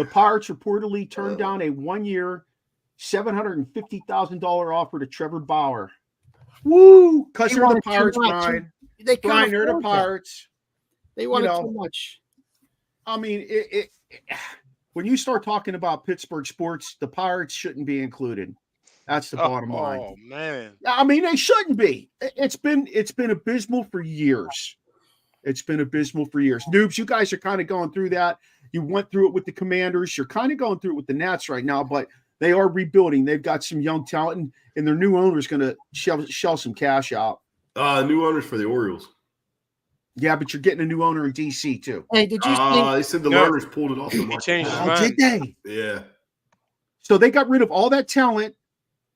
Speaker 1: Pirates reportedly turned down a 1-year, $750,000 offer to Trevor Bauer. Woo! Because they're the Pirates, Brian. Brian, they're the Pirates.
Speaker 4: They wanted too much.
Speaker 1: I mean, when you start talking about Pittsburgh sports, the Pirates shouldn't be included. That's the bottom line.
Speaker 2: Oh man!
Speaker 1: I mean, they shouldn't be. It's been abysmal for years. It's been abysmal for years. Noobs, you guys are kind of going through that. You went through it with the Commanders. You're kind of going through it with the Nats right now, but they are rebuilding. They've got some young talent, and their new owner is going to shell some cash out.
Speaker 3: New owners for the Orioles.
Speaker 1: Yeah, but you're getting a new owner in DC too.
Speaker 4: Hey, did you see?
Speaker 3: They said the learners pulled it off the market.
Speaker 2: Changed his mind.
Speaker 1: Did they?
Speaker 3: Yeah.
Speaker 1: So they got rid of all that talent.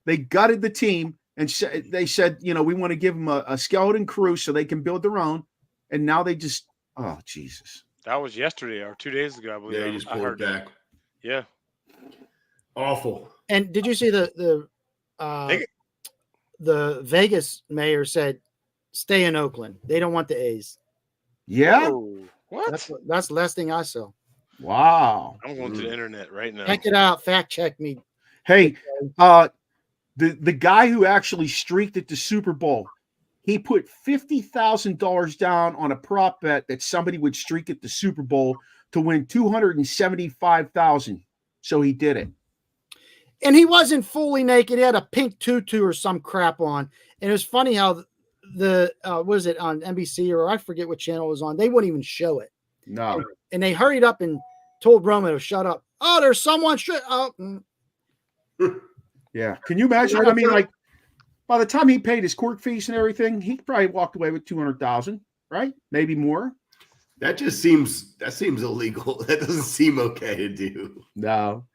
Speaker 1: They gutted the team, and they said, we want to give them a skeleton crew so they can build their own. And now they just, oh Jesus!
Speaker 2: That was yesterday or 2 days ago, I believe.
Speaker 3: Yeah, you just pulled it back.
Speaker 2: That. Yeah.
Speaker 3: Awful.
Speaker 4: And did you see the Vegas mayor said, "Stay in Oakland. They don't want the A's."
Speaker 1: Yeah.
Speaker 2: Oh, what?
Speaker 4: That's the last thing I saw.
Speaker 1: Wow.
Speaker 2: I'm going to the internet right now.
Speaker 4: Check it out. Fact check me.
Speaker 1: Hey, the guy who actually streaked at the Super Bowl, he put $50,000 down on a prop bet that somebody would streak at the Super Bowl to win $275,000. So he did it.
Speaker 4: And he wasn't fully naked. He had a pink tutu or some crap on. And it was funny how was it on NBC or I forget what channel it was on. They wouldn't even show it.
Speaker 1: No.
Speaker 4: And they hurried up and told Romo to shut up. Oh, there's someone.
Speaker 1: Yeah. Can you imagine? I mean, like, by the time he paid his court fees and everything, he probably walked away with $200,000, right? Maybe more.
Speaker 3: That seems illegal. That doesn't seem okay to do.
Speaker 1: No.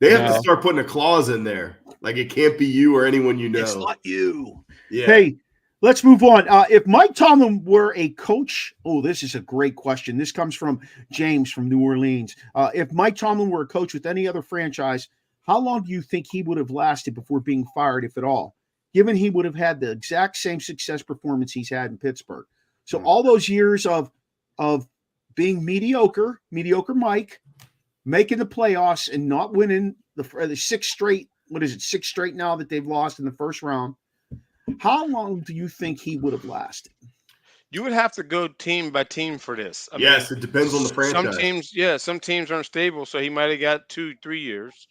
Speaker 3: They have to start putting a clause in there. Like it can't be you or anyone you know.
Speaker 1: It's not you.
Speaker 3: Yeah.
Speaker 1: Hey, let's move on. If Mike Tomlin were a coach, this is a great question. This comes from James from New Orleans. If Mike Tomlin were a coach with any other franchise, how long do you think he would have lasted before being fired, if at all, given he would have had the exact same success performance he's had in Pittsburgh? So all those years of being mediocre Mike, making the playoffs and not winning the six straight now that they've lost in the first round. How long do you think he would have lasted?
Speaker 2: You would have to go team by team for this. I
Speaker 3: mean, it depends on the franchise.
Speaker 2: Some teams aren't stable, so he might have got 2-3 years.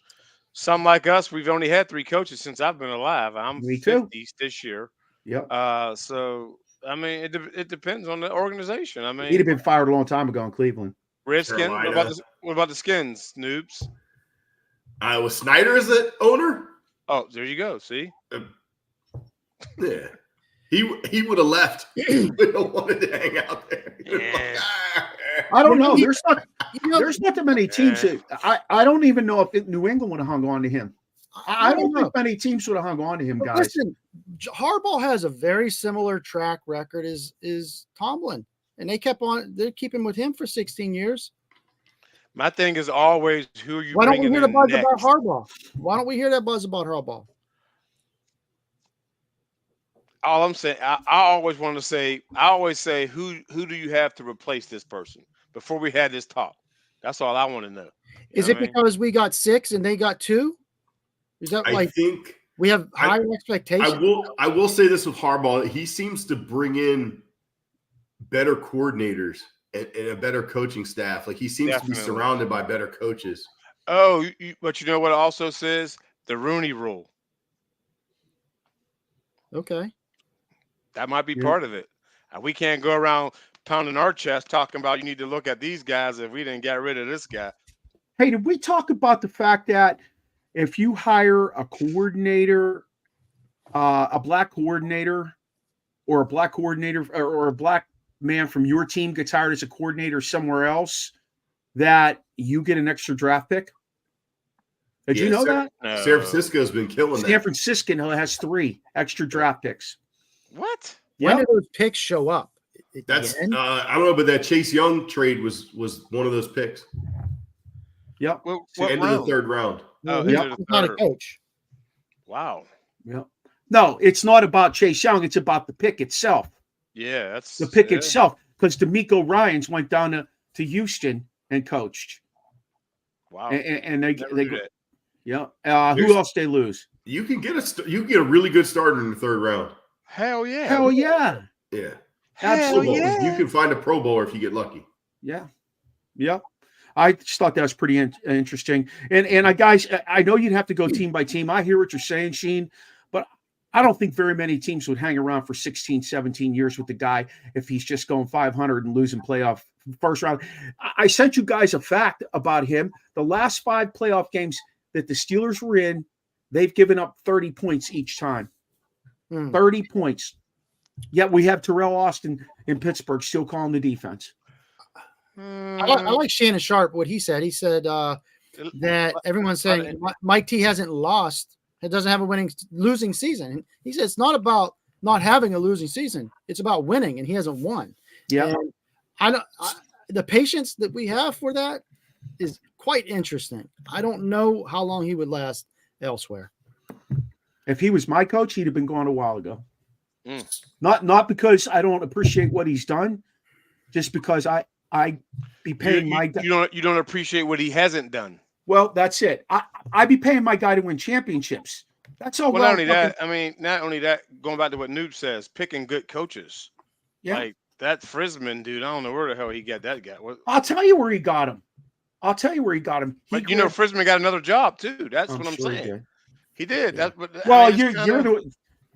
Speaker 2: Some like us, we've only had 3 coaches since I've been alive. I'm 50 this year.
Speaker 1: Yep.
Speaker 2: So I mean, it depends on the organization. I mean,
Speaker 1: he'd have been fired a long time ago in Cleveland.
Speaker 2: Redskins. What about the Skins, Noobs?
Speaker 3: Was Snyder as the owner?
Speaker 2: Oh, there you go. See.
Speaker 3: Yeah, he would have left. He would have wanted to hang out there.
Speaker 2: Yeah.
Speaker 1: I don't know. There's not that many teams. I don't even know if New England would have hung on to him. I don't think many teams would have hung on to him, guys.
Speaker 4: Listen, Harbaugh has a very similar track record as Tomlin, and they keep him with him for 16 years.
Speaker 2: My thing is always who are you
Speaker 4: Why don't we
Speaker 2: bringing
Speaker 4: hear the
Speaker 2: in
Speaker 4: buzz about
Speaker 2: next?
Speaker 4: Harbaugh? Why don't we hear that buzz about Harbaugh?
Speaker 2: All I'm saying, I always say, who do you have to replace this person before we had this talk? That's all I want to know. You
Speaker 4: Is
Speaker 2: know
Speaker 4: it
Speaker 2: what I mean?
Speaker 4: because we got 6 and they got 2? Is that
Speaker 3: I
Speaker 4: like
Speaker 3: think
Speaker 4: we have higher
Speaker 3: I
Speaker 4: expectations?
Speaker 3: will say this with Harbaugh. He seems to bring in better coordinators and a better coaching staff. Like he seems to be
Speaker 2: Definitely.
Speaker 3: surrounded by better coaches.
Speaker 2: Oh, but you know what it also says? The Rooney Rule.
Speaker 4: Okay.
Speaker 2: That might be
Speaker 1: Yeah.
Speaker 2: part of it. We can't go around pounding our chest talking about you need to look at these guys if we didn't get rid of this guy.
Speaker 1: Hey, did we talk about the fact that if you hire a coordinator, a black coordinator, or a black coordinator, or a black man from your team gets hired as a coordinator somewhere else, that you get an extra draft pick? Did you know that?
Speaker 2: No.
Speaker 3: San Francisco's been killing
Speaker 1: San
Speaker 3: that.
Speaker 1: Francisco has 3 extra draft picks.
Speaker 2: What?
Speaker 4: When
Speaker 1: Yep.
Speaker 4: do those picks show up? At the
Speaker 3: That's
Speaker 4: end?
Speaker 3: I don't know, but that Chase Young trade was one of those picks.
Speaker 1: Yep.
Speaker 2: What
Speaker 3: End
Speaker 2: round?
Speaker 3: of the 3rd round.
Speaker 2: Oh,
Speaker 4: He's
Speaker 2: into the
Speaker 4: not a
Speaker 2: third.
Speaker 4: coach.
Speaker 2: Wow.
Speaker 1: Yep. No, it's not about Chase Young. It's about the pick itself.
Speaker 2: Yeah, that's
Speaker 1: The pick itself. Because D'Amico Ryans went down to Houston and coached.
Speaker 2: Wow.
Speaker 1: And they
Speaker 2: Never
Speaker 1: they
Speaker 2: knew
Speaker 1: go,
Speaker 2: that.
Speaker 1: yeah. Who else they lose?
Speaker 3: You can get a really good starter in the 3rd round.
Speaker 2: Hell yeah.
Speaker 1: Hell yeah.
Speaker 3: Yeah.
Speaker 2: Hell
Speaker 1: Absolutely.
Speaker 2: yeah.
Speaker 3: You can find a Pro Bowler if you get lucky.
Speaker 1: Yeah. Yep. I just thought that was pretty interesting. And I know you'd have to go team by team. I hear what you're saying, Sheen, but I don't think very many teams would hang around for 16, 17 years with the guy if he's just going 500 and losing playoff first round. I sent you guys a fact about him. The last 5 playoff games that the Steelers were in, they've given up 30 points each time. 30 points. Yet we have Terrell Austin in Pittsburgh still calling the defense.
Speaker 4: I like Shannon Sharp, what he said. He said that everyone's saying Mike T hasn't lost. It doesn't have a losing season. He said it's not about not having a losing season. It's about winning, and he hasn't won.
Speaker 1: Yeah.
Speaker 4: And the patience that we have for that is quite interesting. I don't know how long he would last elsewhere.
Speaker 1: If he was my coach, he'd have been gone a while ago. Not because I don't appreciate what he's done, just because I be paying
Speaker 2: you don't appreciate what he hasn't done.
Speaker 1: Well, that's it. I be paying my guy to win championships. That's all.
Speaker 2: Well, not only that, going back to what Noob says, picking good coaches.
Speaker 1: Yeah.
Speaker 2: Like that Frisman dude, I don't know where the hell he got that guy.
Speaker 1: I'll tell you where he got him.
Speaker 2: But Frisman got another job too. That's what I'm saying. He did.
Speaker 1: Yeah.
Speaker 2: Well,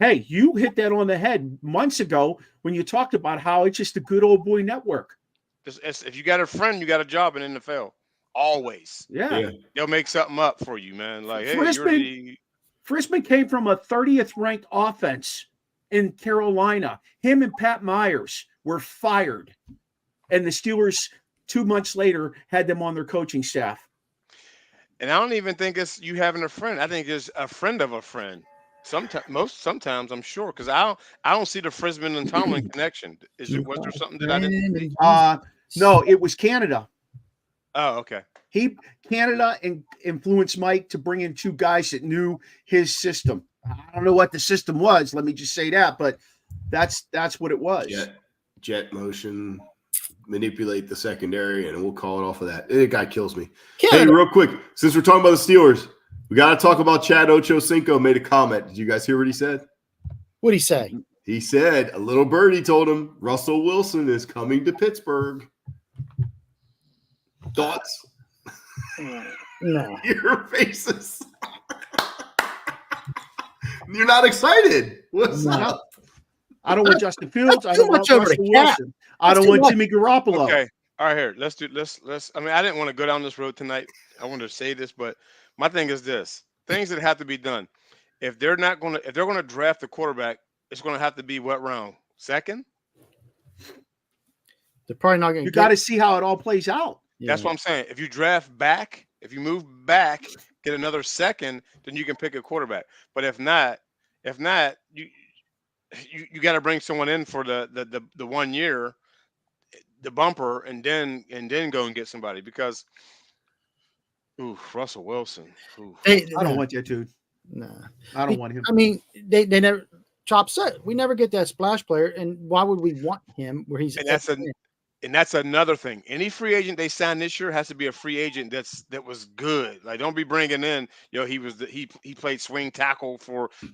Speaker 1: hey, you hit that on the head months ago when you talked about how it's just a good old boy network.
Speaker 2: If you got a friend, you got a job in NFL. Always.
Speaker 1: Yeah.
Speaker 2: They'll make something up for you, man. Like,
Speaker 1: Frisman came from a 30th ranked offense in Carolina. Him and Pat Myers were fired. And the Steelers 2 months later had them on their coaching staff.
Speaker 2: And I don't even think it's you having a friend. I think it's a friend of a friend. Sometimes I'm sure, because I don't see the Frisman and Tomlin connection. Was there something that I didn't see?
Speaker 1: No, it was Canada.
Speaker 2: Oh, okay.
Speaker 1: Canada influenced Mike to bring in 2 guys that knew his system. I don't know what the system was. Let me just say that, but that's what it was.
Speaker 3: Jet motion, manipulate the secondary, and we'll call it off of that. That guy kills me. Hey, real quick, since we're talking about the Steelers, we got to talk about Chad Ochocinco made a comment. Did you guys hear what he said?
Speaker 4: What'd he say?
Speaker 3: He said a little birdie told him Russell Wilson is coming to Pittsburgh. Thoughts?
Speaker 4: No.
Speaker 3: Your faces. You're not excited. What's up?
Speaker 1: I don't want Justin Fields. I don't want
Speaker 4: over
Speaker 1: Russell
Speaker 4: the cap.
Speaker 1: Wilson. I don't want Jimmy Garoppolo.
Speaker 2: Okay. All right, here. Let's. I mean, I didn't want to go down this road tonight. I wanted to say this, but my thing is this: things that have to be done. If they're going to draft a quarterback, it's going to have to be what round? 2nd?
Speaker 4: They're probably not going to.
Speaker 1: You got to see how it all plays out.
Speaker 2: That's what I'm saying. If you draft back, if you move back, get another 2nd, then you can pick a quarterback. But if not, you got to bring someone in for the 1 year, the bumper, and then go and get somebody, because Ooh, Russell Wilson. Ooh.
Speaker 1: I don't want that dude.
Speaker 4: Nah.
Speaker 1: I don't want him.
Speaker 4: I mean, they never. Chop said we never get that splash player, and why would we want him where he's?
Speaker 2: And that's another thing. Any free agent they sign this year has to be a free agent that was good. Like, don't be bringing in, he played swing tackle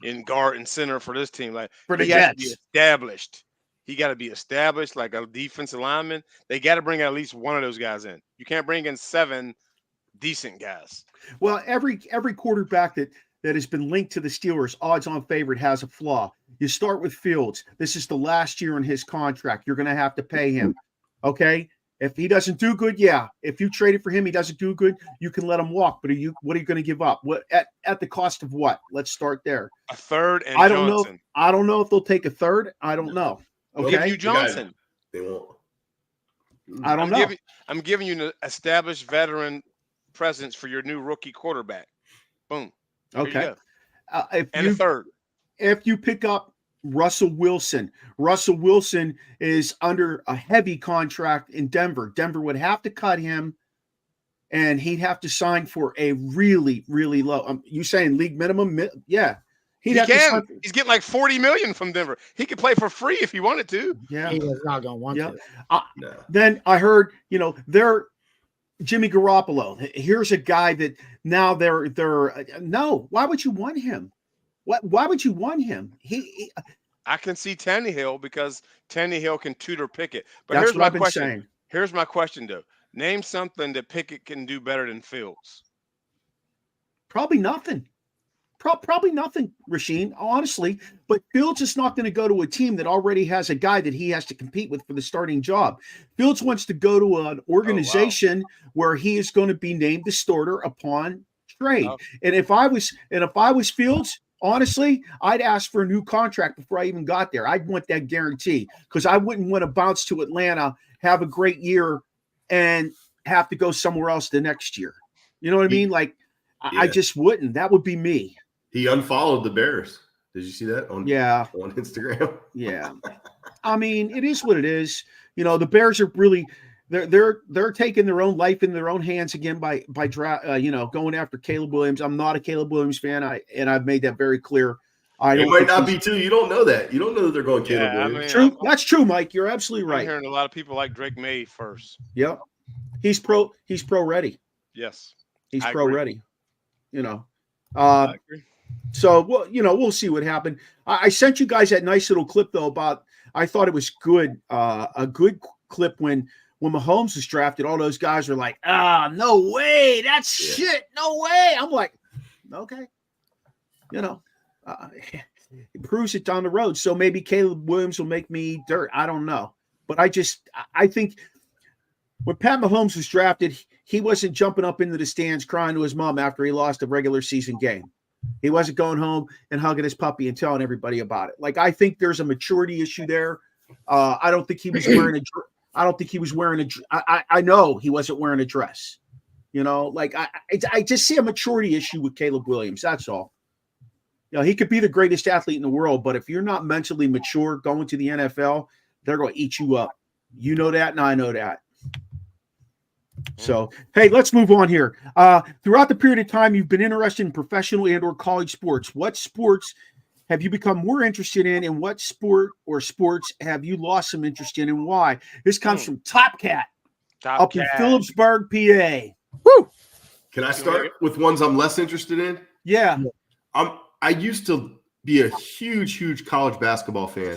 Speaker 2: in guard and center for this team. Like,
Speaker 1: For the
Speaker 2: he has to be
Speaker 1: Jets.
Speaker 2: established. He got to be established like a defensive lineman. They got to bring at least one of those guys in. You can't bring in 7 decent guys.
Speaker 1: Well, every quarterback that has been linked to the Steelers, odds-on favorite, has a flaw. You start with Fields. This is the last year in his contract. You're going to have to pay him. Okay? If he doesn't do good, yeah. If you traded for him, he doesn't do good, you can let him walk. But what are you going to give up? What at the cost of what? Let's start there.
Speaker 2: A third and
Speaker 1: I don't
Speaker 2: Johnson.
Speaker 1: know. I don't know if they'll take a third. I don't know.
Speaker 2: We'll give
Speaker 1: Okay.
Speaker 2: you Johnson.
Speaker 3: They won't.
Speaker 1: I don't know.
Speaker 2: I'm giving you an established veteran presence for your new rookie quarterback. Boom. There you
Speaker 1: Okay.
Speaker 2: go. A third.
Speaker 1: If you pick up Russell Wilson is under a heavy contract in Denver. Denver would have to cut him, and he'd have to sign for a really, really low. You saying league minimum? Yeah. He's
Speaker 2: getting like $40 million from Denver. He could play for free if he wanted to.
Speaker 1: Yeah.
Speaker 4: He was not going to want to.
Speaker 3: No.
Speaker 1: Then I heard, they're Jimmy Garoppolo. Here's a guy that now they're no. Why would you want him? Why would you want him?
Speaker 2: I can see Tannehill because Tannehill can tutor Pickett. But
Speaker 1: that's
Speaker 2: here's
Speaker 1: what
Speaker 2: my
Speaker 1: I've been
Speaker 2: question.
Speaker 1: saying.
Speaker 2: Here's my question, though. Name something that Pickett can do better than Fields.
Speaker 1: Probably nothing. Probably nothing, Rasheen, honestly. But Fields is not going to go to a team that already has a guy that he has to compete with for the starting job. Fields wants to go to an organization where he is going to be named the starter upon trade.
Speaker 2: Oh.
Speaker 1: And if I was Fields, honestly, I'd ask for a new contract before I even got there. I'd want that guarantee because I wouldn't want to bounce to Atlanta, have a great year, and have to go somewhere else the next year. You know what I mean? Like, I just wouldn't. That would be me.
Speaker 3: He unfollowed the Bears. Did you see that on Instagram?
Speaker 1: Yeah. I mean, it is what it is. The Bears are really they're taking their own life in their own hands again by going after Caleb Williams. I'm not a Caleb Williams fan. I've made that very clear.
Speaker 3: It might not be too. You don't know that. You don't know that they're going Caleb Williams.
Speaker 1: True. That's true, Mike. You're absolutely right.
Speaker 2: I'm hearing a lot of people like Drake May first.
Speaker 1: Yep. He's pro ready.
Speaker 2: Yes.
Speaker 1: He's
Speaker 2: I
Speaker 1: pro
Speaker 2: agree.
Speaker 1: ready.
Speaker 2: I agree.
Speaker 1: So we'll see what happened. I sent you guys that nice little clip though about. I thought it was good. A good clip when Mahomes was drafted. All those guys were like, no way, that's shit, no way. I'm like, okay, it proves it down the road. So maybe Caleb Williams will make me dirt. I don't know, but I think when Pat Mahomes was drafted, he wasn't jumping up into the stands crying to his mom after he lost a regular season game. He wasn't going home and hugging his puppy and telling everybody about it. Like, I think there's a maturity issue there. I don't think he was wearing I know he wasn't wearing a dress. I just see a maturity issue with Caleb Williams. That's all. He could be the greatest athlete in the world, but if you're not mentally mature going to the NFL, they're going to eat you up. You know that, and I know that. So, hey, let's move on here. Throughout the period of time you've been interested in professional and or college sports, what sports have you become more interested in, and what sport or sports have you lost some interest in, and why? This comes from Top Cat in Phillipsburg, PA. Woo!
Speaker 3: Can I start with ones I'm less interested in?
Speaker 1: Yeah.
Speaker 3: I used to be a huge college basketball fan.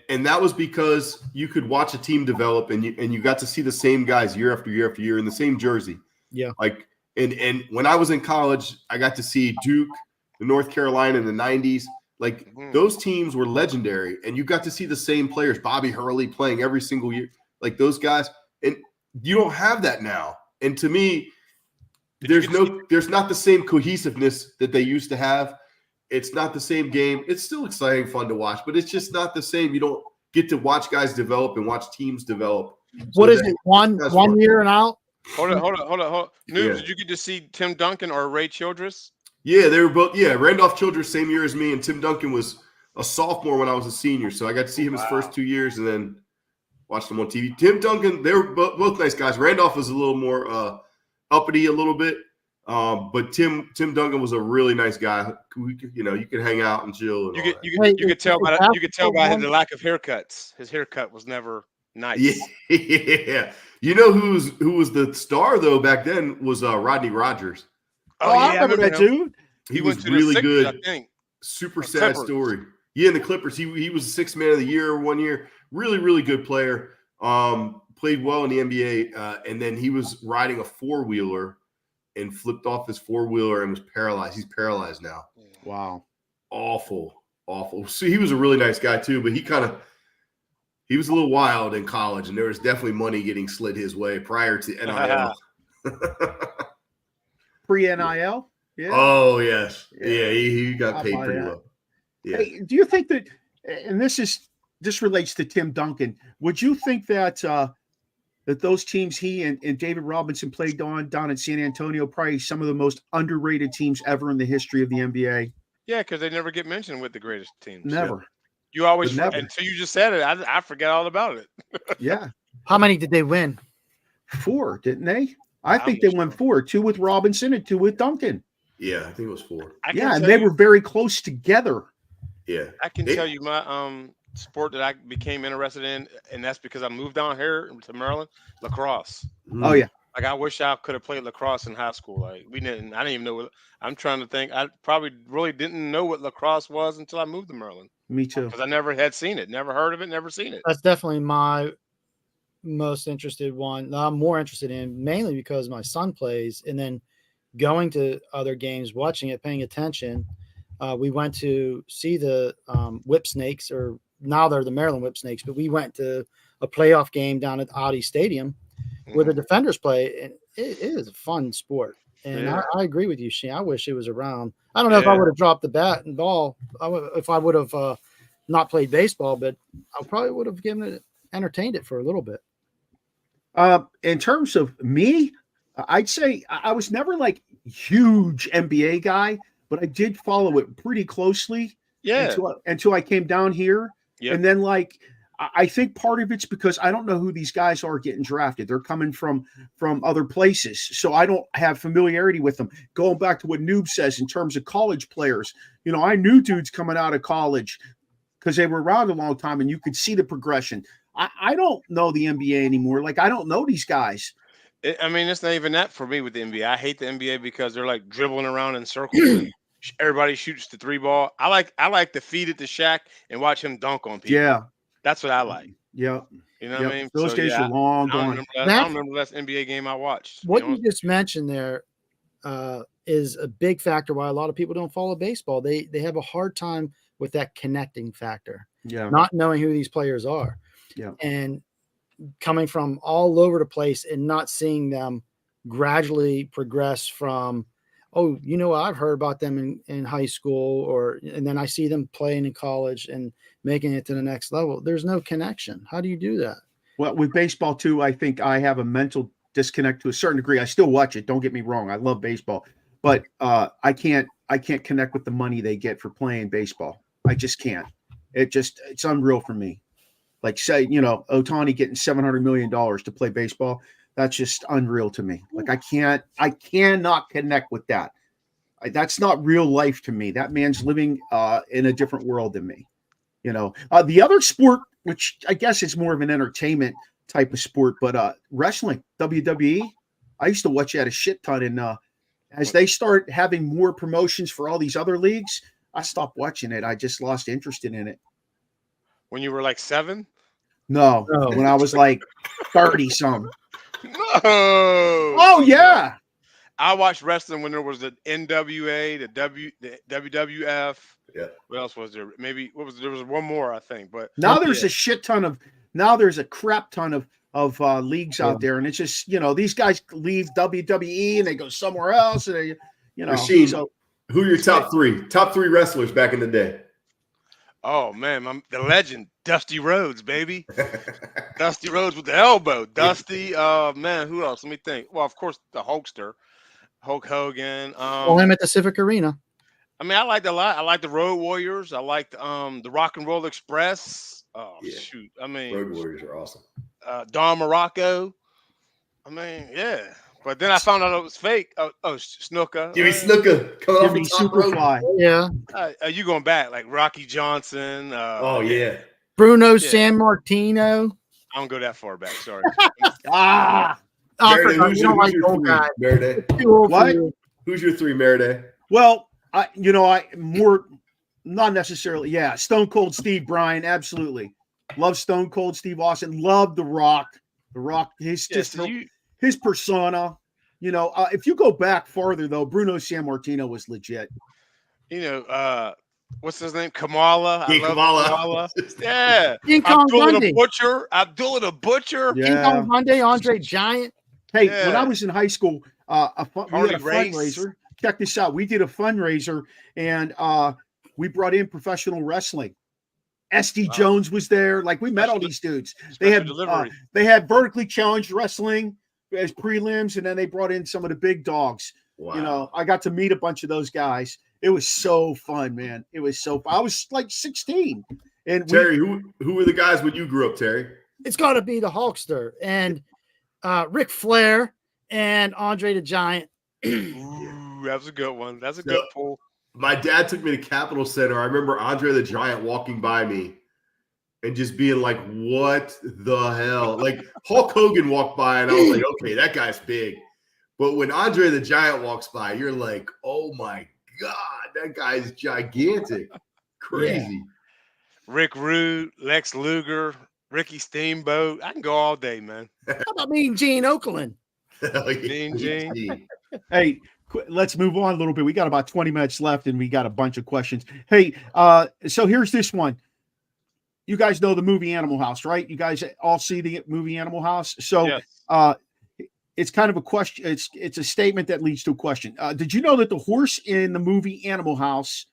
Speaker 3: And that was because you could watch a team develop and you got to see the same guys year after year after year in the same jersey.
Speaker 4: Yeah.
Speaker 3: Like and when I was in college, I got to see Duke, North Carolina in the 90s. Like those teams were legendary, and you got to see the same players, Bobby Hurley playing every single year, like those guys. And you don't have that now. And to me, there's not the same cohesiveness that they used to have. It's not the same game. It's still exciting, fun to watch, but it's just not the same. You don't get to watch guys develop and watch teams develop.
Speaker 4: What is it? One year and out?
Speaker 2: Hold on. Noobs, did you get to see Tim Duncan or Ray Childress?
Speaker 3: Yeah, they were both. Yeah, Randolph Childress, same year as me, and Tim Duncan was a sophomore when I was a senior. So I got to see him his first 2 years and then watched him on TV. Tim Duncan, they were both nice guys. Randolph was a little more uppity a little bit. But Tim Duncan was a really nice guy. You could hang out and chill. And
Speaker 2: You could tell by the lack of haircuts. His haircut was never nice.
Speaker 3: Yeah. You know who was the star though back then was Rodney Rogers.
Speaker 1: Oh, yeah, I remember that dude.
Speaker 3: He was really good.
Speaker 2: I think.
Speaker 3: Super sad story. Yeah, in the Clippers, he was the 6th man of the year 1 year. Really, really good player. Played well in the NBA, and then he was riding a 4-wheeler and flipped off his 4-wheeler and was paralyzed. He's paralyzed now.
Speaker 1: Wow.
Speaker 3: Awful. So he was a really nice guy too, but he was a little wild in college, and there was definitely money getting slid his way prior to NIL.
Speaker 1: Pre-NIL? Yeah.
Speaker 3: Oh, yes. Yeah, he got paid pretty well. Yeah.
Speaker 1: Hey, do you think that, and this relates to Tim Duncan, would you think that that those teams he and David Robinson played down in San Antonio, probably some of the most underrated teams ever in the history of the NBA?
Speaker 2: Yeah, because they never get mentioned with the greatest teams.
Speaker 1: Never.
Speaker 2: Yeah. You always,
Speaker 1: Never.
Speaker 2: until you just said it, I forget all about it.
Speaker 1: Yeah.
Speaker 4: How many did they win?
Speaker 1: 4, didn't they? I think they won 4, 2 with Robinson and 2 with Duncan.
Speaker 3: Yeah, I think it was 4.
Speaker 1: Yeah, and they were very close together.
Speaker 3: Yeah.
Speaker 2: I can tell you my sport that I became interested in, and that's because I moved down here to Maryland, lacrosse.
Speaker 1: Oh, yeah.
Speaker 2: Like, I wish I could have played lacrosse in high school. Like, I didn't even know I'm trying to think. I probably really didn't know what lacrosse was until I moved to Maryland.
Speaker 1: Me too.
Speaker 2: Because I never had seen it, never heard of it, never seen it.
Speaker 4: That's definitely my most interested one. I'm more interested in, mainly because my son plays, and then going to other games, watching it, paying attention. We went to see the Whip Snakes, or now they're the Maryland Whip Snakes, but we went to a playoff game down at Audi Stadium where the Defenders play, and it is a fun sport. And I agree with you, Shane. I wish it was around. I don't know if I would have dropped the bat and ball if I would have not played baseball, but I probably would have entertained it for a little bit.
Speaker 1: In terms of me, I'd say I was never like huge NBA guy, but I did follow it pretty closely.
Speaker 2: Yeah.
Speaker 1: Until I came down here.
Speaker 2: Yep.
Speaker 1: And then I think part of it's because I don't know who these guys are getting drafted. They're coming from other places. So I don't have familiarity with them. Going back to what Noob says in terms of college players, I knew dudes coming out of college because they were around a long time and you could see the progression. I don't know the NBA anymore. Like, I don't know these guys.
Speaker 2: It's not even that for me with the NBA. I hate the NBA because they're like dribbling around in circles. And everybody shoots the 3-ball. I like to feed it to Shaq and watch him dunk on people.
Speaker 1: Yeah.
Speaker 2: That's what I like.
Speaker 1: Yeah.
Speaker 2: You know what I mean?
Speaker 1: Those days are long gone.
Speaker 2: I don't remember the last NBA game I watched.
Speaker 4: What you just mentioned there is a big factor why a lot of people don't follow baseball. They have a hard time with that connecting factor.
Speaker 1: Yeah.
Speaker 4: Not knowing who these players are.
Speaker 1: Yeah.
Speaker 4: And coming from all over the place and not seeing them gradually progress from, I've heard about them in high school, and then I see them playing in college and making it to the next level. There's no connection. How do you do that?
Speaker 1: Well, with baseball too, I think I have a mental disconnect to a certain degree. I still watch it. Don't get me wrong. I love baseball, but I can't connect with the money they get for playing baseball. I just can't. It's unreal for me. Like, say, Ohtani getting $700 million to play baseball. That's just unreal to me. Like, I cannot connect with that. That's not real life to me. That man's living in a different world than me. The other sport, which I guess is more of an entertainment type of sport, but wrestling, WWE, I used to watch that a shit ton. And as they start having more promotions for all these other leagues, I stopped watching it. I just lost interest in it.
Speaker 2: When you were like 7?
Speaker 1: No, when I was like 30 some.
Speaker 2: No.
Speaker 1: Oh yeah.
Speaker 2: I watched wrestling when there was the NWA, the WWF.
Speaker 3: Yeah.
Speaker 2: What else was there? There was one more, I think. But
Speaker 1: now there's a crap ton of leagues out there, and it's just these guys leave WWE and they go somewhere else, and they
Speaker 3: Rashid,
Speaker 1: so
Speaker 3: who are your top three wrestlers back in the day?
Speaker 2: Oh man, the legend, Dusty Rhodes, baby. Dusty Rhodes with the elbow. Dusty, man, who else? Let me think. Well, of course, the Hulkster, Hulk Hogan.
Speaker 4: Him at the Civic Arena.
Speaker 2: I liked a lot. I like the Road Warriors. I liked the Rock and Roll Express. Oh
Speaker 3: Yeah.
Speaker 2: shoot.
Speaker 3: Road Warriors are awesome.
Speaker 2: Don Morocco. Yeah. But then I found out it was fake. Oh, Snuka.
Speaker 3: Jimmy Snuka coming off
Speaker 1: Jimmy
Speaker 3: the top rope.
Speaker 1: Superfly.
Speaker 4: Yeah.
Speaker 2: You going back like Rocky Johnson?
Speaker 3: Oh yeah.
Speaker 4: Bruno
Speaker 2: Yeah.
Speaker 4: San Martino.
Speaker 2: I don't go that far back. Sorry.
Speaker 1: Ah,
Speaker 4: Oh, I
Speaker 3: Maradei,
Speaker 4: forgot.
Speaker 3: who's
Speaker 4: You don't like
Speaker 3: your
Speaker 4: old
Speaker 3: three?
Speaker 4: guys.
Speaker 3: Maradei.
Speaker 4: Too old for
Speaker 1: What?
Speaker 4: you.
Speaker 3: Who's your three, Maradei?
Speaker 1: well, I more not necessarily. Yeah, Stone Cold Steve Bryan, absolutely. Love Stone Cold Steve Austin. Love The Rock. The Rock, his his persona. If you go back farther though, Bruno San Martino was legit.
Speaker 2: What's his name? Kamala. I
Speaker 3: Yeah,
Speaker 2: love
Speaker 3: Kamala.
Speaker 2: Kamala. Yeah.
Speaker 4: King Kong
Speaker 2: Abdullah
Speaker 4: Bundy.
Speaker 2: the Butcher. Abdullah the Butcher.
Speaker 1: Yeah.
Speaker 4: King Kong Bundy, Andre Giant.
Speaker 1: Hey, when I
Speaker 2: Yeah.
Speaker 1: was in high school, we had
Speaker 2: Harley
Speaker 1: a
Speaker 2: Race.
Speaker 1: fundraiser. Check this out. We did a fundraiser, and we brought in professional wrestling. SD
Speaker 2: Wow.
Speaker 1: Jones was there. Like we met all
Speaker 2: Special-
Speaker 1: these dudes. They
Speaker 2: Special
Speaker 1: had
Speaker 2: delivery.
Speaker 1: they had vertically challenged wrestling as prelims, and then they brought in some of the big dogs.
Speaker 3: Wow.
Speaker 1: I got to meet a bunch of those guys. It was so fun, man. It was so fun. I was like 16. And
Speaker 3: Terry, who were the guys when you grew up, Terry?
Speaker 4: It's got to be the Hulkster and Ric Flair and Andre the Giant.
Speaker 2: Ooh, that was a good one. That's a good
Speaker 3: So-
Speaker 2: pull.
Speaker 3: My dad took me to Capitol Center. I remember Andre the Giant walking by me and just being like, what the hell? Like Hulk Hogan walked by and I was like, okay, that guy's big. But when Andre the Giant walks by, you're like, oh my God, that guy's gigantic. Crazy.
Speaker 2: Rick Rude, Lex Luger, Ricky Steamboat. I can go all day, man.
Speaker 4: How about Mean Gene Okerlund?
Speaker 3: Hell yeah.
Speaker 2: Mean Gene.
Speaker 1: hey, let's move on a little bit. We got about 20 minutes left, and we got a bunch of questions. Hey, so here's this one. You guys know the movie Animal House, right? You guys all see the movie Animal House. So
Speaker 2: Yes.
Speaker 1: it's kind of a question. It's a statement that leads to a question. Did you know that the horse in the movie Animal House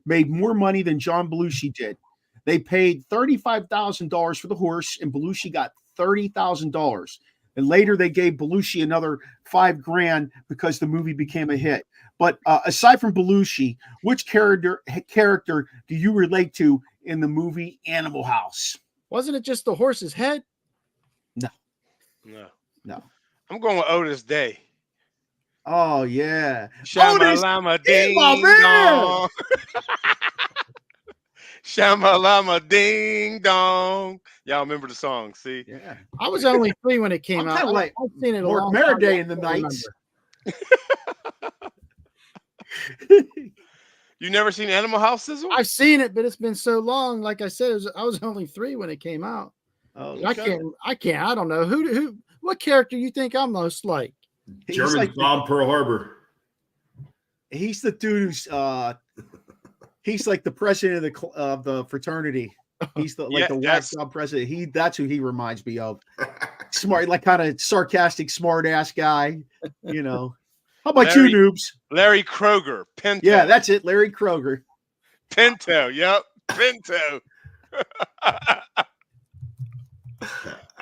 Speaker 1: made more money than John Belushi did? They paid $35,000 for the horse, and Belushi got $30,000. And later they gave Belushi another $5,000 because the movie became a hit. But aside from Belushi, which character do you relate to in the movie Animal House?
Speaker 4: Wasn't it just the horse's head?
Speaker 2: No.
Speaker 1: No.
Speaker 2: I'm going with Otis Day.
Speaker 1: Oh yeah,
Speaker 2: Shamalama ding
Speaker 1: my man.
Speaker 2: dong. Shamalama ding dong. Y'all remember the song? See,
Speaker 1: Yeah.
Speaker 4: I was only 3 when it came
Speaker 1: I'm
Speaker 4: out.
Speaker 1: kinda like
Speaker 4: I've seen it a
Speaker 1: Mark
Speaker 4: long time
Speaker 1: Maradei
Speaker 4: ago.
Speaker 1: in the
Speaker 4: I don't
Speaker 1: nights.
Speaker 2: you never seen Animal House, Sizzle?
Speaker 4: I've seen it, but it's been so long. Like I said, I was only 3 when it came out.
Speaker 1: Oh,
Speaker 4: I can't. I don't know who. What character you think I'm most like?
Speaker 1: he's
Speaker 3: Germans
Speaker 1: like
Speaker 3: bombed Pearl Harbor.
Speaker 1: he's the dude who's he's like the president of the fraternity. He's the
Speaker 2: Yeah,
Speaker 1: the whack
Speaker 2: that's-
Speaker 1: job president. That's who he reminds me of. Smart, like kind of sarcastic, smart ass guy. How about
Speaker 2: Larry-
Speaker 1: you, noobs?
Speaker 2: Larry Kroger, Pinto.
Speaker 1: Yeah, that's it, Larry Kroger.
Speaker 2: Pinto. Yep, Pinto.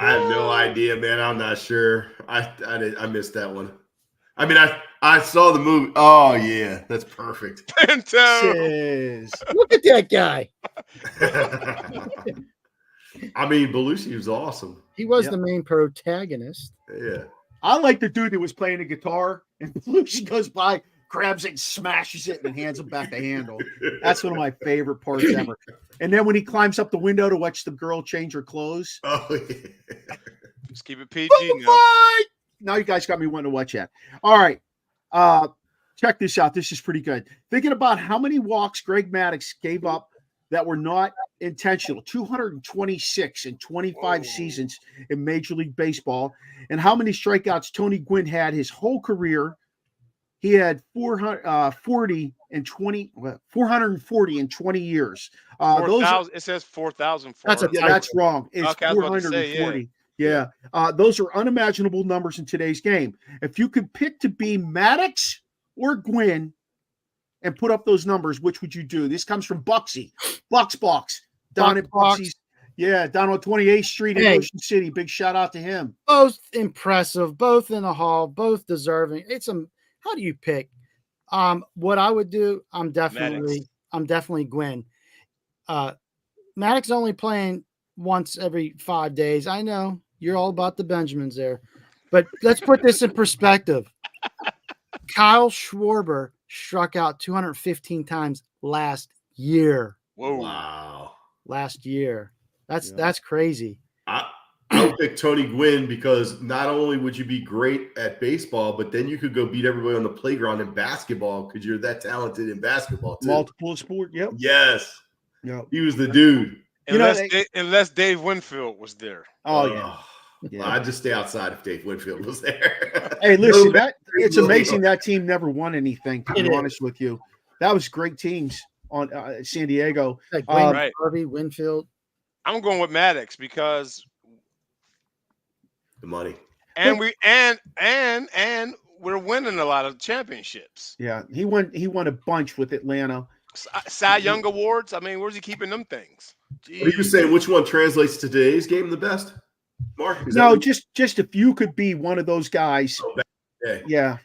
Speaker 3: I have no idea, man. I'm not sure. I missed that one. I mean, I saw the movie. Oh yeah, that's perfect.
Speaker 2: Pinto.
Speaker 1: Says,
Speaker 4: Look at that guy.
Speaker 3: I mean, Belushi was awesome.
Speaker 4: He was
Speaker 1: Yep.
Speaker 4: the main protagonist.
Speaker 3: Yeah.
Speaker 1: I like the dude that was playing the guitar, and Belushi goes by, grabs it, and smashes it, and hands him back the handle. That's one of my favorite parts ever. And then when he climbs up the window to watch the girl change her clothes.
Speaker 3: Oh yeah.
Speaker 2: Just keep it PG now.
Speaker 1: Fight! Now you guys got me wanting to watch that. All right. Check this out. This is pretty good. Thinking about how many walks Greg Maddux gave up that were not intentional, 226 in 25 seasons in Major League Baseball, and how many strikeouts Tony Gwynn had his whole career. He had 440 in 20 years. Those
Speaker 2: 4,000. It says 4,000.
Speaker 1: that's wrong. It's
Speaker 2: Okay, I was about to say,
Speaker 1: 440. Yeah. Those are unimaginable numbers in today's game. If you could pick to be Maddox or Gwynn and put up those numbers, which would you do? This comes from Bucksy. Box. Down at Buxy's. Yeah, down on 28th Street in Ocean City. Big shout out to him.
Speaker 4: Both impressive, both in the hall, both deserving. How do you pick? What I would do, I'm definitely Gwynn. Maddox only playing once every 5 days. I know you're all about the Benjamins there, But let's put this in perspective. Kyle Schwarber struck out 215 times last year.
Speaker 2: Whoa.
Speaker 3: Wow.
Speaker 4: Last year. That's crazy.
Speaker 3: I would pick Tony Gwynn because not only would you be great at baseball, but then you could go beat everybody on the playground in basketball because you're that talented in basketball too.
Speaker 1: Multiple sport. Yep.
Speaker 3: Yes.
Speaker 1: Yep.
Speaker 3: He was the dude.
Speaker 2: Unless Dave Winfield was there.
Speaker 1: Oh yeah.
Speaker 3: Well, I'd just stay outside if Dave Winfield was there.
Speaker 1: Hey, listen, it's amazing that team never won anything, to be honest with you. That was great teams on San Diego.
Speaker 4: Like
Speaker 2: Right.
Speaker 4: Harvey, Winfield.
Speaker 2: I'm going with Maddox because
Speaker 3: The money.
Speaker 2: and we're winning a lot of championships.
Speaker 1: Yeah, he won a bunch with Atlanta.
Speaker 2: Cy Young Awards. I mean, where's he keeping them things?
Speaker 3: What are you saying? Which one translates to today's game the best? Mark?
Speaker 1: No, just if you could be one of those guys. Yeah.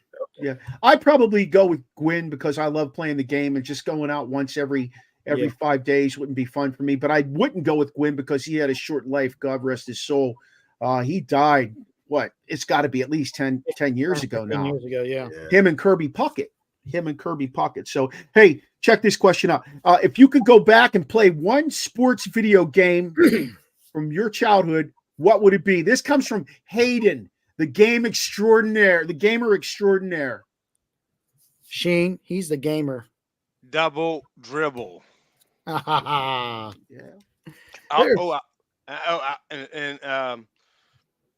Speaker 1: I'd probably go with Gwynn because I love playing the game, and just going out once every 5 days wouldn't be fun for me. But I wouldn't go with Gwynn because he had a short life. God rest his soul. He died. What? It's got to be at least 10 years ago now.
Speaker 4: 10 years ago, yeah.
Speaker 1: Him and Kirby Puckett. So, hey, check this question out. If you could go back and play one sports video game from your childhood, what would it be? This comes from Hayden, the gamer extraordinaire.
Speaker 4: Shane, he's the gamer.
Speaker 2: Double dribble.
Speaker 4: Yeah.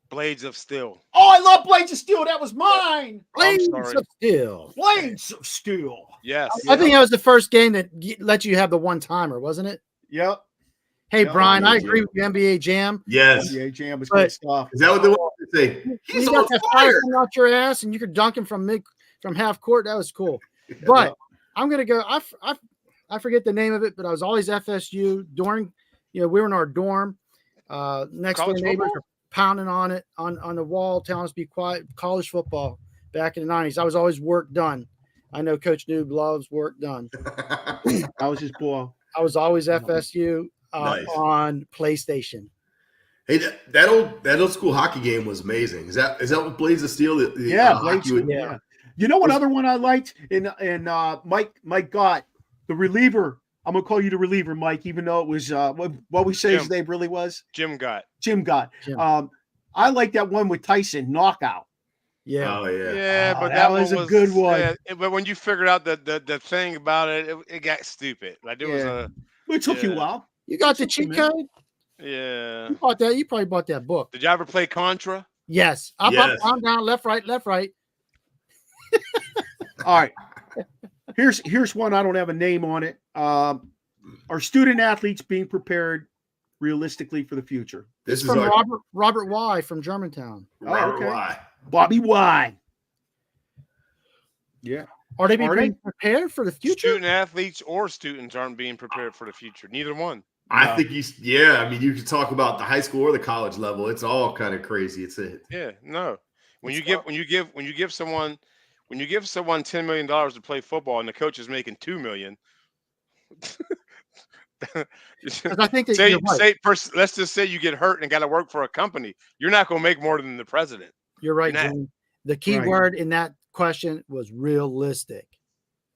Speaker 2: Blades of Steel.
Speaker 1: Oh, I love Blades of Steel. That was mine.
Speaker 4: Blades
Speaker 2: sorry.
Speaker 4: of Steel.
Speaker 1: Blades of Steel.
Speaker 2: Yes.
Speaker 4: I think that was the first game that let you have the one-timer, wasn't it?
Speaker 1: Yep.
Speaker 4: Hey,
Speaker 1: Yeah,
Speaker 4: Brian, I
Speaker 3: NBA
Speaker 4: agree with you, NBA Jam.
Speaker 3: Yes.
Speaker 1: NBA Jam was
Speaker 4: But-
Speaker 1: good stuff.
Speaker 3: Is that what they want to say? He's
Speaker 4: You
Speaker 3: on
Speaker 4: got that fire
Speaker 3: fire.
Speaker 4: coming out your ass, and you could dunk him from half court. That was cool. But I'm gonna go. I forget the name of it, but I was always FSU during. We were in our dorm. Next door
Speaker 2: College
Speaker 4: neighbors
Speaker 2: football?
Speaker 4: were pounding on it on the wall, telling us to be quiet. College football back in the '90s. I was always work done. I know Coach Noob loves work done.
Speaker 1: That was his ball.
Speaker 4: I was always FSU
Speaker 3: Nice.
Speaker 4: on PlayStation.
Speaker 3: Hey, that old school hockey game was amazing. Is that what Blades of Steel? The
Speaker 1: Blades.
Speaker 3: hockey would-
Speaker 1: Yeah. You know what other one I liked? And Mike got the reliever. I'm gonna call you the reliever, Mike, even though it was what we say his
Speaker 2: Jim.
Speaker 1: name really was.
Speaker 2: Jim got.
Speaker 1: Jim got.
Speaker 4: Jim.
Speaker 1: I like that one with Tyson, knockout.
Speaker 4: Yeah.
Speaker 3: Oh yeah.
Speaker 2: Yeah,
Speaker 1: Oh,
Speaker 2: but
Speaker 1: that
Speaker 2: one
Speaker 1: was a good one.
Speaker 2: Yeah, but when you figured out the thing about it, it got stupid. Like there was
Speaker 1: Yeah. It took you a
Speaker 2: Yeah.
Speaker 1: while.
Speaker 4: You got the cheat
Speaker 1: man.
Speaker 4: code?
Speaker 2: yeah.
Speaker 4: You bought that? You probably bought that book.
Speaker 2: Did you ever play Contra?
Speaker 4: Yes. Up,
Speaker 3: Yes.
Speaker 4: up, down, left, right, left, right.
Speaker 1: All right. Here's one. I don't have a name on it. Are student athletes being prepared realistically for the future?
Speaker 3: This is
Speaker 4: From
Speaker 3: our
Speaker 4: Robert Y. from Germantown.
Speaker 3: Robert
Speaker 1: okay.
Speaker 3: Y.
Speaker 1: Bobby Y. Yeah.
Speaker 4: Are they being
Speaker 1: Are they?
Speaker 4: prepared for the future?
Speaker 2: Student athletes or students aren't being prepared for the future. Neither one.
Speaker 3: I think I mean, you could talk about the high school or the college level. It's all kind of crazy.
Speaker 2: Yeah, no. When you give someone $10 million to play football and the coach is making $2 million.
Speaker 4: 'Cause I think that you're right.
Speaker 2: Let's just say you get hurt and got to work for a company. You're not going to make more than the president.
Speaker 4: You're right,
Speaker 2: Nah.
Speaker 4: Jim. The key
Speaker 1: Right.
Speaker 4: word in that question was realistic.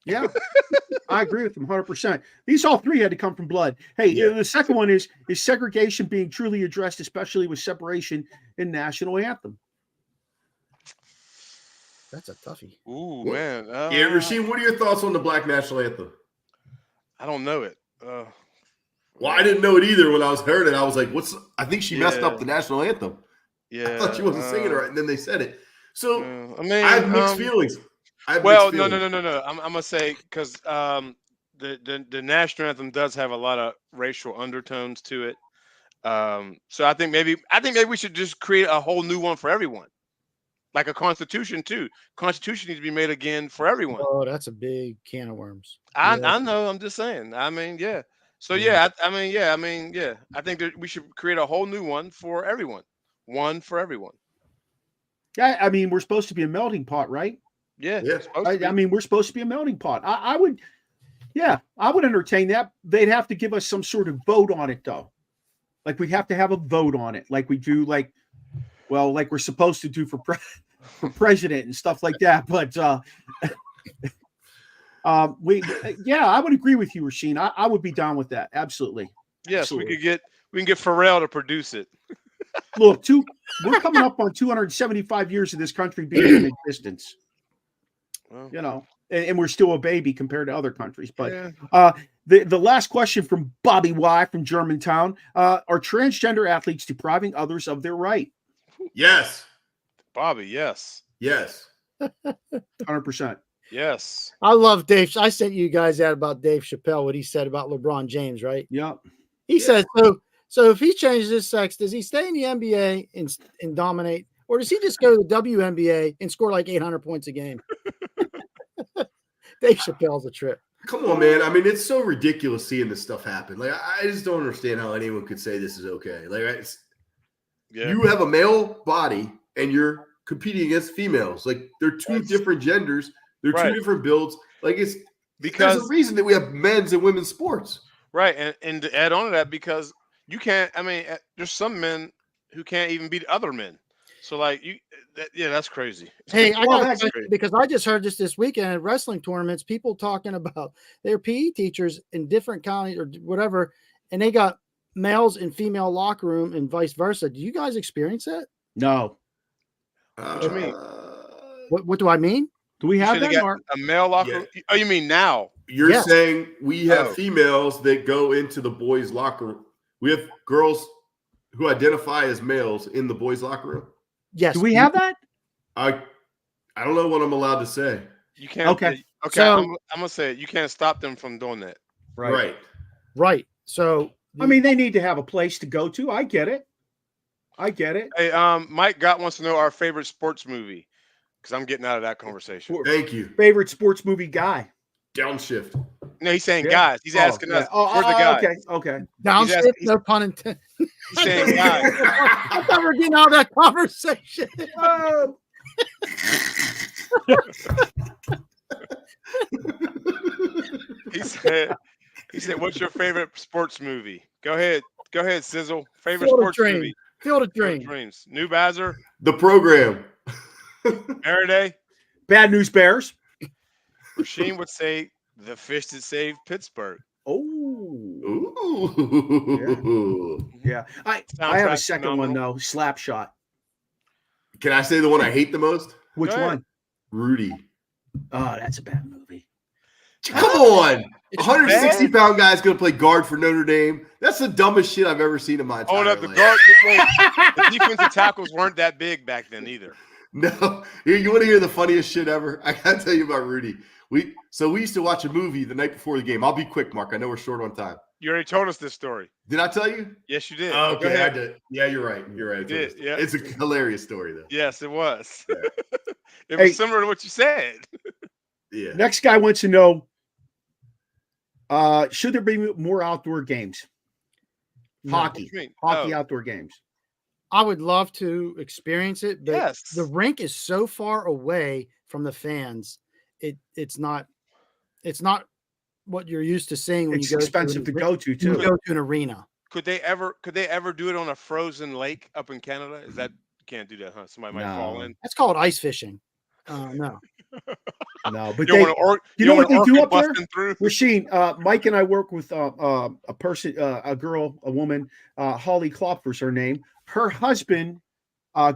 Speaker 1: Yeah. I agree with them 100%. These all three had to come from blood. Hey,
Speaker 3: Yeah.
Speaker 1: the second one is segregation being truly addressed, especially with separation in national anthem?
Speaker 4: That's a toughie.
Speaker 2: Ooh,
Speaker 3: What?
Speaker 2: man.
Speaker 3: Yeah, Rasheed, what are your thoughts on the Black National Anthem?
Speaker 2: I don't know it.
Speaker 3: Well, I didn't know it either when I heard it. I was like, I think she messed up
Speaker 2: Yeah.
Speaker 3: the national anthem.
Speaker 2: Yeah.
Speaker 3: I thought she wasn't singing it right, and then they said it. So
Speaker 2: I mean,
Speaker 3: I have mixed feelings.
Speaker 2: Well, no. I'm gonna say because the national anthem does have a lot of racial undertones to it. So I think maybe we should just create a whole new one for everyone, like a constitution too. Constitution needs to be made again for everyone.
Speaker 4: Oh, that's a big can of worms.
Speaker 2: I
Speaker 4: Yeah.
Speaker 2: know. I'm just saying. I mean, yeah. So
Speaker 4: Yeah.
Speaker 2: I think that we should create a whole new one for everyone. One for everyone.
Speaker 1: Yeah, I mean, we're supposed to be a melting pot, right?
Speaker 2: Yeah.
Speaker 3: Yeah.
Speaker 2: it's supposed to be.
Speaker 1: I mean, we're supposed to be a melting pot. I would entertain that. They'd have to give us some sort of vote on it, though. Like we'd have to have a vote on it, like we do, like well, like we're supposed to do for president and stuff like that. But I would agree with you, Rasheen. I would be down with that. Absolutely.
Speaker 2: Yes,
Speaker 1: Absolutely.
Speaker 2: we can get Pharrell to produce it.
Speaker 1: Look, we're coming up on 275 years of this country being in existence.
Speaker 2: Well,
Speaker 1: And we're still a baby compared to other countries. But
Speaker 2: yeah.
Speaker 1: the last question from Bobby Y from Germantown: are transgender athletes depriving others of their right?
Speaker 3: Yes.
Speaker 2: Bobby, yes.
Speaker 3: Yes.
Speaker 1: 100%.
Speaker 2: Yes.
Speaker 4: I love Dave. I sent you guys that about Dave Chappelle, what he said about LeBron James, right?
Speaker 1: Yeah.
Speaker 4: He says, so if he changes his sex, does he stay in the NBA and dominate, or does he just go to the WNBA and score like 800 points a game? Dave Chappelle's a trip.
Speaker 3: Come on, man. I mean, it's so ridiculous seeing this stuff happen. Like, I just don't understand how anyone could say this is okay. Like, you have a male body and you're competing against females. Like, they're two different genders. They're two different builds. Like, there's a reason that we have men's and women's sports.
Speaker 2: Right. And to add on to that, because you can't, I mean, there's some men who can't even beat other men. So, like, that's crazy.
Speaker 4: Hey, I got because I just heard this weekend at wrestling tournaments, people talking about their PE teachers in different counties or whatever, and they got males in female locker room and vice versa. Do you guys experience that?
Speaker 1: No.
Speaker 2: What do you mean?
Speaker 4: What do I mean?
Speaker 1: Do we have that?
Speaker 2: A male locker room? Oh, you mean now?
Speaker 3: You're saying we have females that go into the boys' locker room. We have girls who identify as males in the boys' locker room.
Speaker 4: Yes.
Speaker 1: Do we have that?
Speaker 3: I don't know what I'm allowed to say.
Speaker 2: You can't.
Speaker 1: Okay.
Speaker 2: So, I'm gonna say it. You can't stop them from doing that.
Speaker 3: Right.
Speaker 4: So
Speaker 1: I mean, they need to have a place to go to. I get it.
Speaker 2: Hey, Mike wants to know our favorite sports movie, because I'm getting out of that conversation.
Speaker 3: Thank you.
Speaker 1: Favorite sports movie guy?
Speaker 3: Downshift.
Speaker 2: No, he's saying guys. He's asking us. We're the guys.
Speaker 1: Okay.
Speaker 4: Downshift, no pun intended.
Speaker 2: He's saying guys.
Speaker 4: I thought we were getting out of that conversation.
Speaker 1: Oh.
Speaker 2: He said, "What's your favorite sports movie?" Go ahead, Sizzle. Favorite
Speaker 4: Field
Speaker 2: sports movie.
Speaker 4: Field of Dreams.
Speaker 2: Dreams. New Bazzer.
Speaker 3: The Program.
Speaker 2: Maradei.
Speaker 1: Bad News Bears.
Speaker 2: Rasheen would say The Fish That Saved Pittsburgh.
Speaker 1: Oh.
Speaker 3: Ooh.
Speaker 1: Yeah. I have a second one though. Slapshot.
Speaker 3: Can I say the one I hate the most?
Speaker 1: Which one?
Speaker 3: Rudy.
Speaker 1: Oh, that's a bad movie.
Speaker 3: Come on. 160-pound guy's going to play guard for Notre Dame. That's the dumbest shit I've ever seen in my entire life.
Speaker 2: The defensive tackles weren't that big back then either.
Speaker 3: No. You want to hear the funniest shit ever? I got to tell you about Rudy. We used to watch a movie the night before the game. I'll be quick, Mark. I know we're short on time.
Speaker 2: You already told us this story.
Speaker 3: Did I tell you?
Speaker 2: Yes, you did.
Speaker 3: Oh, okay, I did. Yeah, you're right.
Speaker 2: You did. Yeah.
Speaker 3: It's a hilarious story, though.
Speaker 2: Yes, it was.
Speaker 3: Yeah.
Speaker 2: It was similar to what you said.
Speaker 3: Yeah.
Speaker 1: Next guy wants to know, should there be more outdoor games? Hockey. Outdoor games.
Speaker 4: I would love to experience it, but
Speaker 2: yes.
Speaker 4: The rink is so far away from the fans. It's not what you're used to seeing when
Speaker 1: it's
Speaker 4: you go
Speaker 1: expensive to go to too.
Speaker 4: You go to an arena.
Speaker 2: Could they ever do it on a frozen lake up in Canada? Is that you can't do that, huh? Somebody might fall in.
Speaker 4: That's called ice fishing. No.
Speaker 1: No, but
Speaker 2: you know
Speaker 1: what they do up there?
Speaker 2: Through?
Speaker 1: Machine, Mike and I work with a person, a girl, a woman, Holly Klopfer's her name. Her husband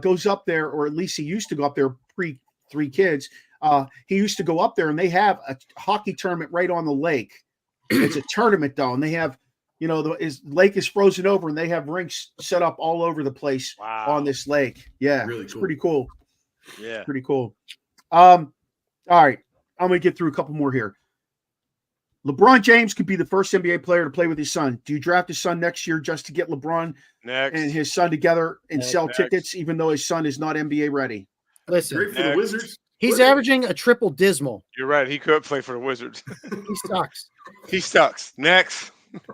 Speaker 1: goes up there, or at least he used to go up there pre 3 kids. He used to go up there and they have a hockey tournament right on the lake. It's a tournament though, and they have, the lake is frozen over and they have rinks set up all over the place on this lake. Yeah,
Speaker 3: really
Speaker 1: it's
Speaker 3: cool.
Speaker 1: pretty cool.
Speaker 2: Yeah,
Speaker 1: pretty cool. All right, I'm gonna get through a couple more here. LeBron James could be the first NBA player to play with his son. Do you draft his son next year just to get LeBron and his son together and sell tickets, even though his son is not NBA ready?
Speaker 4: Listen,
Speaker 3: great for the Wizards.
Speaker 4: He's averaging a triple dismal.
Speaker 2: You're right. He could play for the Wizards.
Speaker 4: He sucks.
Speaker 2: Next.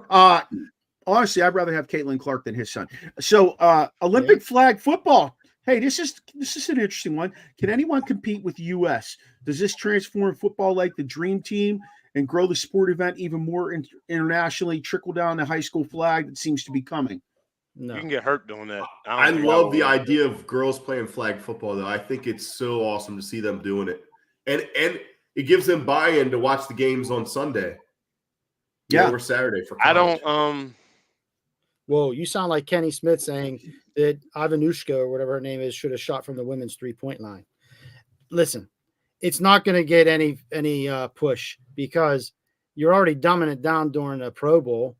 Speaker 1: Honestly, I'd rather have Caitlin Clark than his son. So, Olympic flag football. Hey, this is an interesting one. Can anyone compete with the U.S.? Does this transform football like the dream team and grow the sport event even more internationally? Trickle down the high school flag that seems to be coming.
Speaker 4: No.
Speaker 2: You can get hurt doing that.
Speaker 3: I
Speaker 2: don't think
Speaker 3: love the
Speaker 2: will.
Speaker 3: idea of girls playing flag football, though. I think it's so awesome to see them doing it. And it gives them buy-in to watch the games on Sunday. Or Saturday for college.
Speaker 2: I don't
Speaker 4: Whoa, you sound like Kenny Smith saying that Ivanushka or whatever her name is should have shot from the women's 3-point line. Listen, it's not going to get any push because you're already dumbing it down during a Pro Bowl,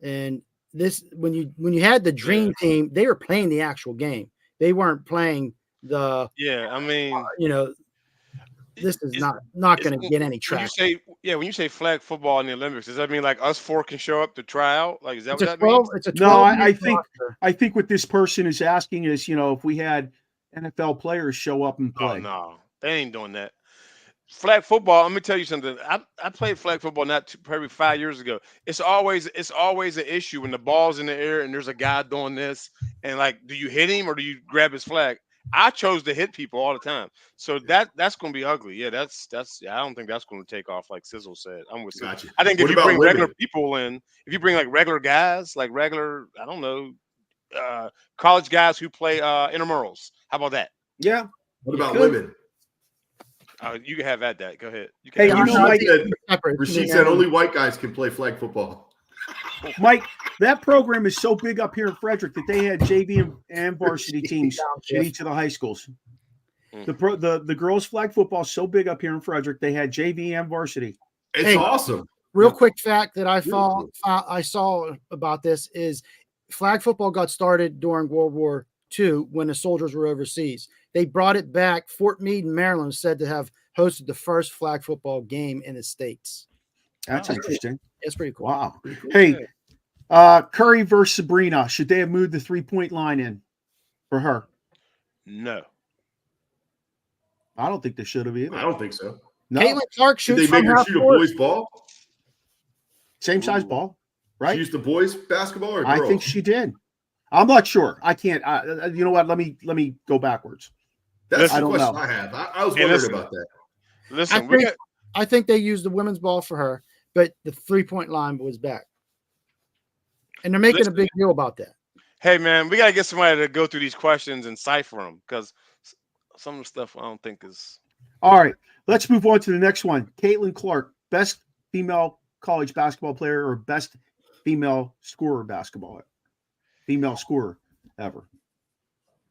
Speaker 4: and this when you had the dream team, they were playing the actual game. They weren't playing the
Speaker 2: I mean,
Speaker 4: this is not going to get any traction.
Speaker 2: When you say flag football in the Olympics, does that mean like us four can show up to try out? Like, is that what that means?
Speaker 4: It's a 12
Speaker 1: no, I think what this person is asking is, if we had NFL players show up and play.
Speaker 2: Oh, no, they ain't doing that. Flag football. Let me tell you something. I played flag football probably 5 years ago. It's always an issue when the ball's in the air and there's a guy doing this and like, do you hit him or do you grab his flag? I chose to hit people all the time, so that's going to be ugly. Yeah, that's. I don't think that's going to take off like Sizzle said. I'm with Sizzle.
Speaker 3: Gotcha.
Speaker 2: I think
Speaker 3: What
Speaker 2: if you
Speaker 3: about
Speaker 2: bring
Speaker 3: women?
Speaker 2: regular people in, if you bring like regular guys, like regular, I don't know, college guys who play intramurals. How about that?
Speaker 1: Yeah.
Speaker 3: What about women?
Speaker 2: You can have at that. Go ahead. You
Speaker 1: Hey,
Speaker 2: can have
Speaker 3: Rashid said only white guys can play flag football.
Speaker 1: Mike, that program is so big up here in Frederick that they had JV and varsity teams at each of the high schools. The girls flag football is so big up here in Frederick, they had JV and varsity.
Speaker 3: It's awesome.
Speaker 4: Real quick fact that I saw about this is flag football got started during World War II when the soldiers were overseas. They brought it back. Fort Meade, Maryland, is said to have hosted the first flag football game in the States.
Speaker 1: That's interesting.
Speaker 4: It's pretty cool.
Speaker 1: Wow. Hey, Curry versus Sabrina. Should they have moved the 3-point line in for her?
Speaker 2: No.
Speaker 1: I don't think they should have either.
Speaker 3: I don't think so.
Speaker 1: No.
Speaker 4: Caitlin Clark
Speaker 3: Did
Speaker 4: shoots
Speaker 3: they make
Speaker 4: from
Speaker 3: her
Speaker 4: half
Speaker 3: shoot a
Speaker 4: court.
Speaker 3: boys' ball?
Speaker 1: Same size ball, right?
Speaker 3: She used the boys' basketball or girls?
Speaker 1: I think she did. I'm not sure. I can't. You know what? Let me go backwards.
Speaker 3: That's
Speaker 1: I
Speaker 3: the
Speaker 1: don't
Speaker 3: question
Speaker 1: know.
Speaker 3: I have. I was wondering about that.
Speaker 2: Listen,
Speaker 4: I think they used the women's ball for her, but the 3-point line was back. And they're making a big deal about that.
Speaker 2: Hey, man, we got to get somebody to go through these questions and cipher them because some of the stuff I don't think is.
Speaker 1: All right. Let's move on to the next one. Caitlin Clark, best female college basketball player or best female scorer ever.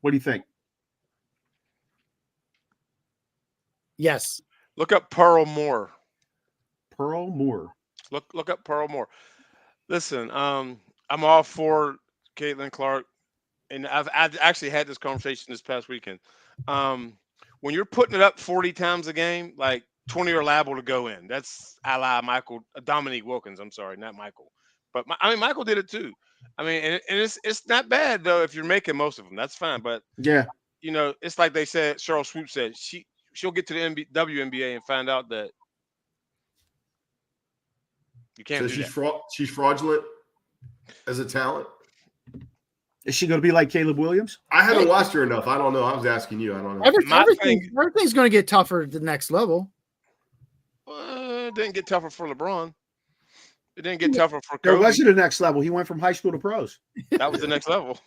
Speaker 1: What do you think?
Speaker 4: Yes.
Speaker 2: Look up Pearl Moore.
Speaker 1: Pearl Moore.
Speaker 2: Look up Pearl Moore. Listen, I'm all for Caitlin Clark, and I've actually had this conversation this past weekend. When you're putting it up 40 times a game, like 20 are liable to go in. That's a la Dominique Wilkins. I'm sorry, not Michael. But Michael did it too. I mean, and it's not bad though if you're making most of them. That's fine. But
Speaker 1: yeah,
Speaker 2: it's like they said. Cheryl Swoop said she'll get to the WNBA and find out that you can't.
Speaker 3: So she's fraudulent as a talent.
Speaker 1: Is she going to be like Caleb Williams?
Speaker 3: I haven't watched her enough. I don't know. I was asking you. I don't know.
Speaker 4: Everything's going to get tougher at the next level.
Speaker 2: It didn't get tougher for LeBron. It didn't get tougher for Kobe.
Speaker 1: There wasn't a next level. He went from high school to pros.
Speaker 2: That was the next level.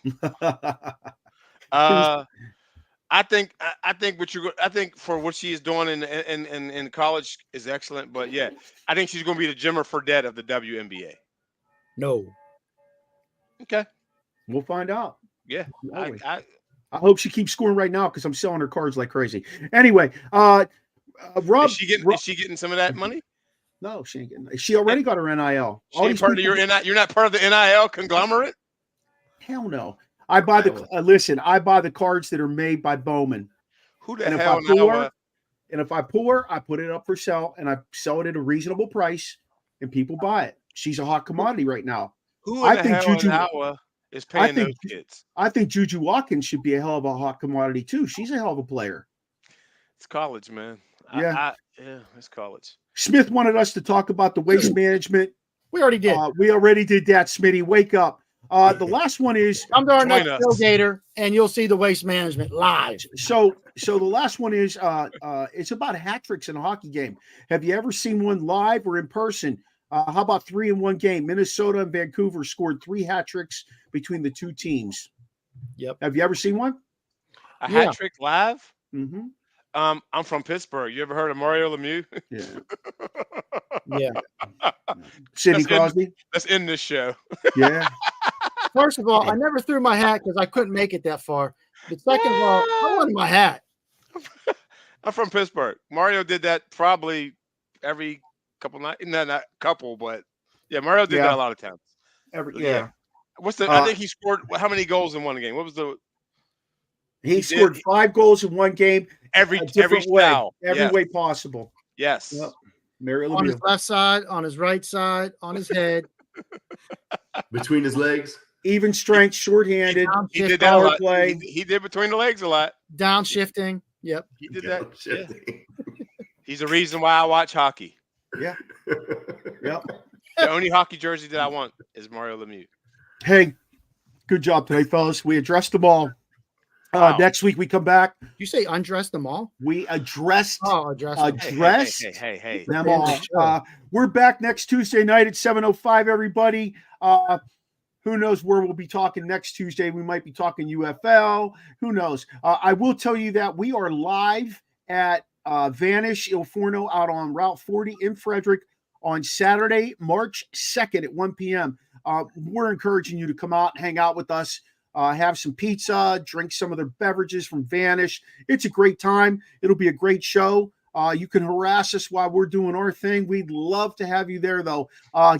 Speaker 2: I think for what she is doing in college is excellent. But yeah, I think she's going to be the Jimmer Fredette of the WNBA.
Speaker 4: No.
Speaker 1: Okay. We'll find out.
Speaker 2: Yeah.
Speaker 1: I hope she keeps scoring right now because I'm selling her cards like crazy. Anyway, Rob,
Speaker 2: is she getting some of that money?
Speaker 1: No, she ain't getting. She already got her NIL.
Speaker 2: You're not part of the NIL conglomerate.
Speaker 1: Hell no. I buy I buy the cards that are made by Bowman.
Speaker 2: Who the hell?
Speaker 1: And if I pull her, I put it up for sale and I sell it at a reasonable price, and people buy it. She's a hot commodity right now.
Speaker 2: Who in the hell in Iowa is paying those kids?
Speaker 1: I think Juju Watkins should be a hell of a hot commodity too. She's a hell of a player.
Speaker 2: It's college, man.
Speaker 1: Yeah,
Speaker 2: it's college.
Speaker 1: Smith wanted us to talk about the waste management.
Speaker 4: We already did.
Speaker 1: We already did that, Smitty. Wake up. The last one is
Speaker 4: come to our next tailgater and you'll see the waste management live.
Speaker 1: So the last one is it's about hat tricks in a hockey game. Have you ever seen one live or in person? How about 3 in one game? Minnesota and Vancouver scored 3 hat tricks between the two teams.
Speaker 4: Yep.
Speaker 1: Have you ever seen one?
Speaker 2: A
Speaker 4: Yeah.
Speaker 2: hat trick live?
Speaker 1: Mm-hmm.
Speaker 2: I'm from Pittsburgh. You ever heard of Mario Lemieux?
Speaker 1: Yeah.
Speaker 4: Yeah.
Speaker 1: Sidney
Speaker 2: Let's end-
Speaker 1: Crosby?
Speaker 2: Let's end this show.
Speaker 1: Yeah.
Speaker 4: First of all, I never threw my hat because I couldn't make it that far. But second of all, I wanted my hat.
Speaker 2: I'm from Pittsburgh. Mario did that probably every couple nights. No, not couple, but yeah, Mario did that a lot of times.
Speaker 1: Yeah.
Speaker 2: What's the? I think he scored how many goals in one game? What was the?
Speaker 1: He scored 5 goals in one game.
Speaker 2: Every
Speaker 1: way,
Speaker 2: style.
Speaker 1: every way possible.
Speaker 2: Yes.
Speaker 1: Yep. Mario
Speaker 4: On his
Speaker 1: Lemieux.
Speaker 4: left side, on his right side, on his head.
Speaker 3: Between his legs.
Speaker 1: Even strength, shorthanded.
Speaker 2: He did that a
Speaker 1: power
Speaker 2: lot.
Speaker 1: play.
Speaker 2: He did between the legs a lot.
Speaker 4: Downshifting. Yep.
Speaker 2: He did that. Yeah. He's the reason why I watch hockey.
Speaker 1: Yeah. Yep.
Speaker 2: The only hockey jersey that I want is Mario Lemieux.
Speaker 1: Hey, good job today, fellas. We addressed them all.
Speaker 2: Wow.
Speaker 1: Next week we come back.
Speaker 4: You say undress them all?
Speaker 1: We addressed
Speaker 4: address them.
Speaker 2: Hey.
Speaker 1: them all. We're back next Tuesday night at 7:05, everybody. Who knows where we'll be talking next Tuesday? We might be talking UFL. Who knows? I will tell you that we are live at Vanish Il Forno out on Route 40 in Frederick on Saturday, March 2nd at 1 p.m. We're encouraging you to come out and hang out with us. Have some pizza, drink some of their beverages from Vanish. It's a great time. It'll be a great show. You can harass us while we're doing our thing. We'd love to have you there, though.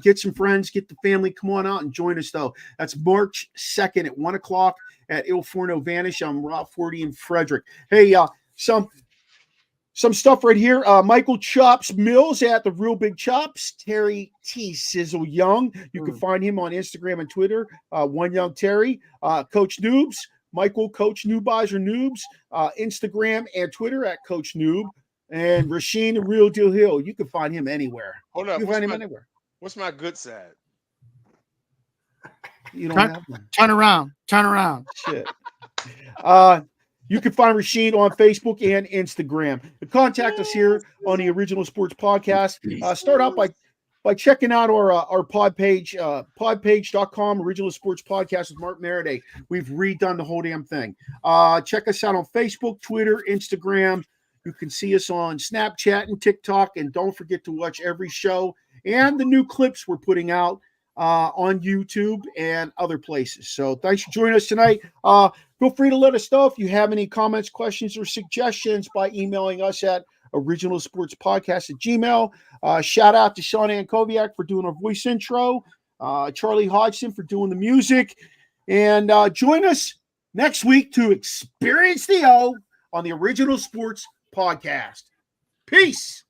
Speaker 1: Get some friends, get the family. Come on out and join us, though. That's March 2nd at 1 o'clock at Il Forno Vanish on Route 40 in Frederick. Hey, some stuff right here. Michael Chops Mills at the Real Big Chops. Terry T. Sizzle Young. You can find him on Instagram and Twitter. One Young Terry. Coach Noobs. Michael Coach Noobizer Noobs. Instagram and Twitter at Coach Noob. And Rasheen the Real Deal Hill. You can find him anywhere.
Speaker 2: Hold up.
Speaker 1: You can find him anywhere.
Speaker 2: What's my good side?
Speaker 1: You don't have one.
Speaker 4: Turn around.
Speaker 1: Shit. You can find Rasheen on Facebook and Instagram. Contact us here on the Original Sports Podcast. Start out by checking out our pod page, podpage.com, Original Sports Podcast with Mark Maradei. We've redone the whole damn thing. Check us out on Facebook, Twitter, Instagram. You can see us on Snapchat and TikTok. And don't forget to watch every show and the new clips we're putting out on YouTube and other places. So thanks for joining us tonight. Feel free to let us know if you have any comments, questions, or suggestions by emailing us at originalsportspodcast@gmail.com. Shout out to Sean Ankoviak for doing our voice intro, Charlie Hodgson for doing the music, and join us next week to experience the O on the Original Sports Podcast. Peace.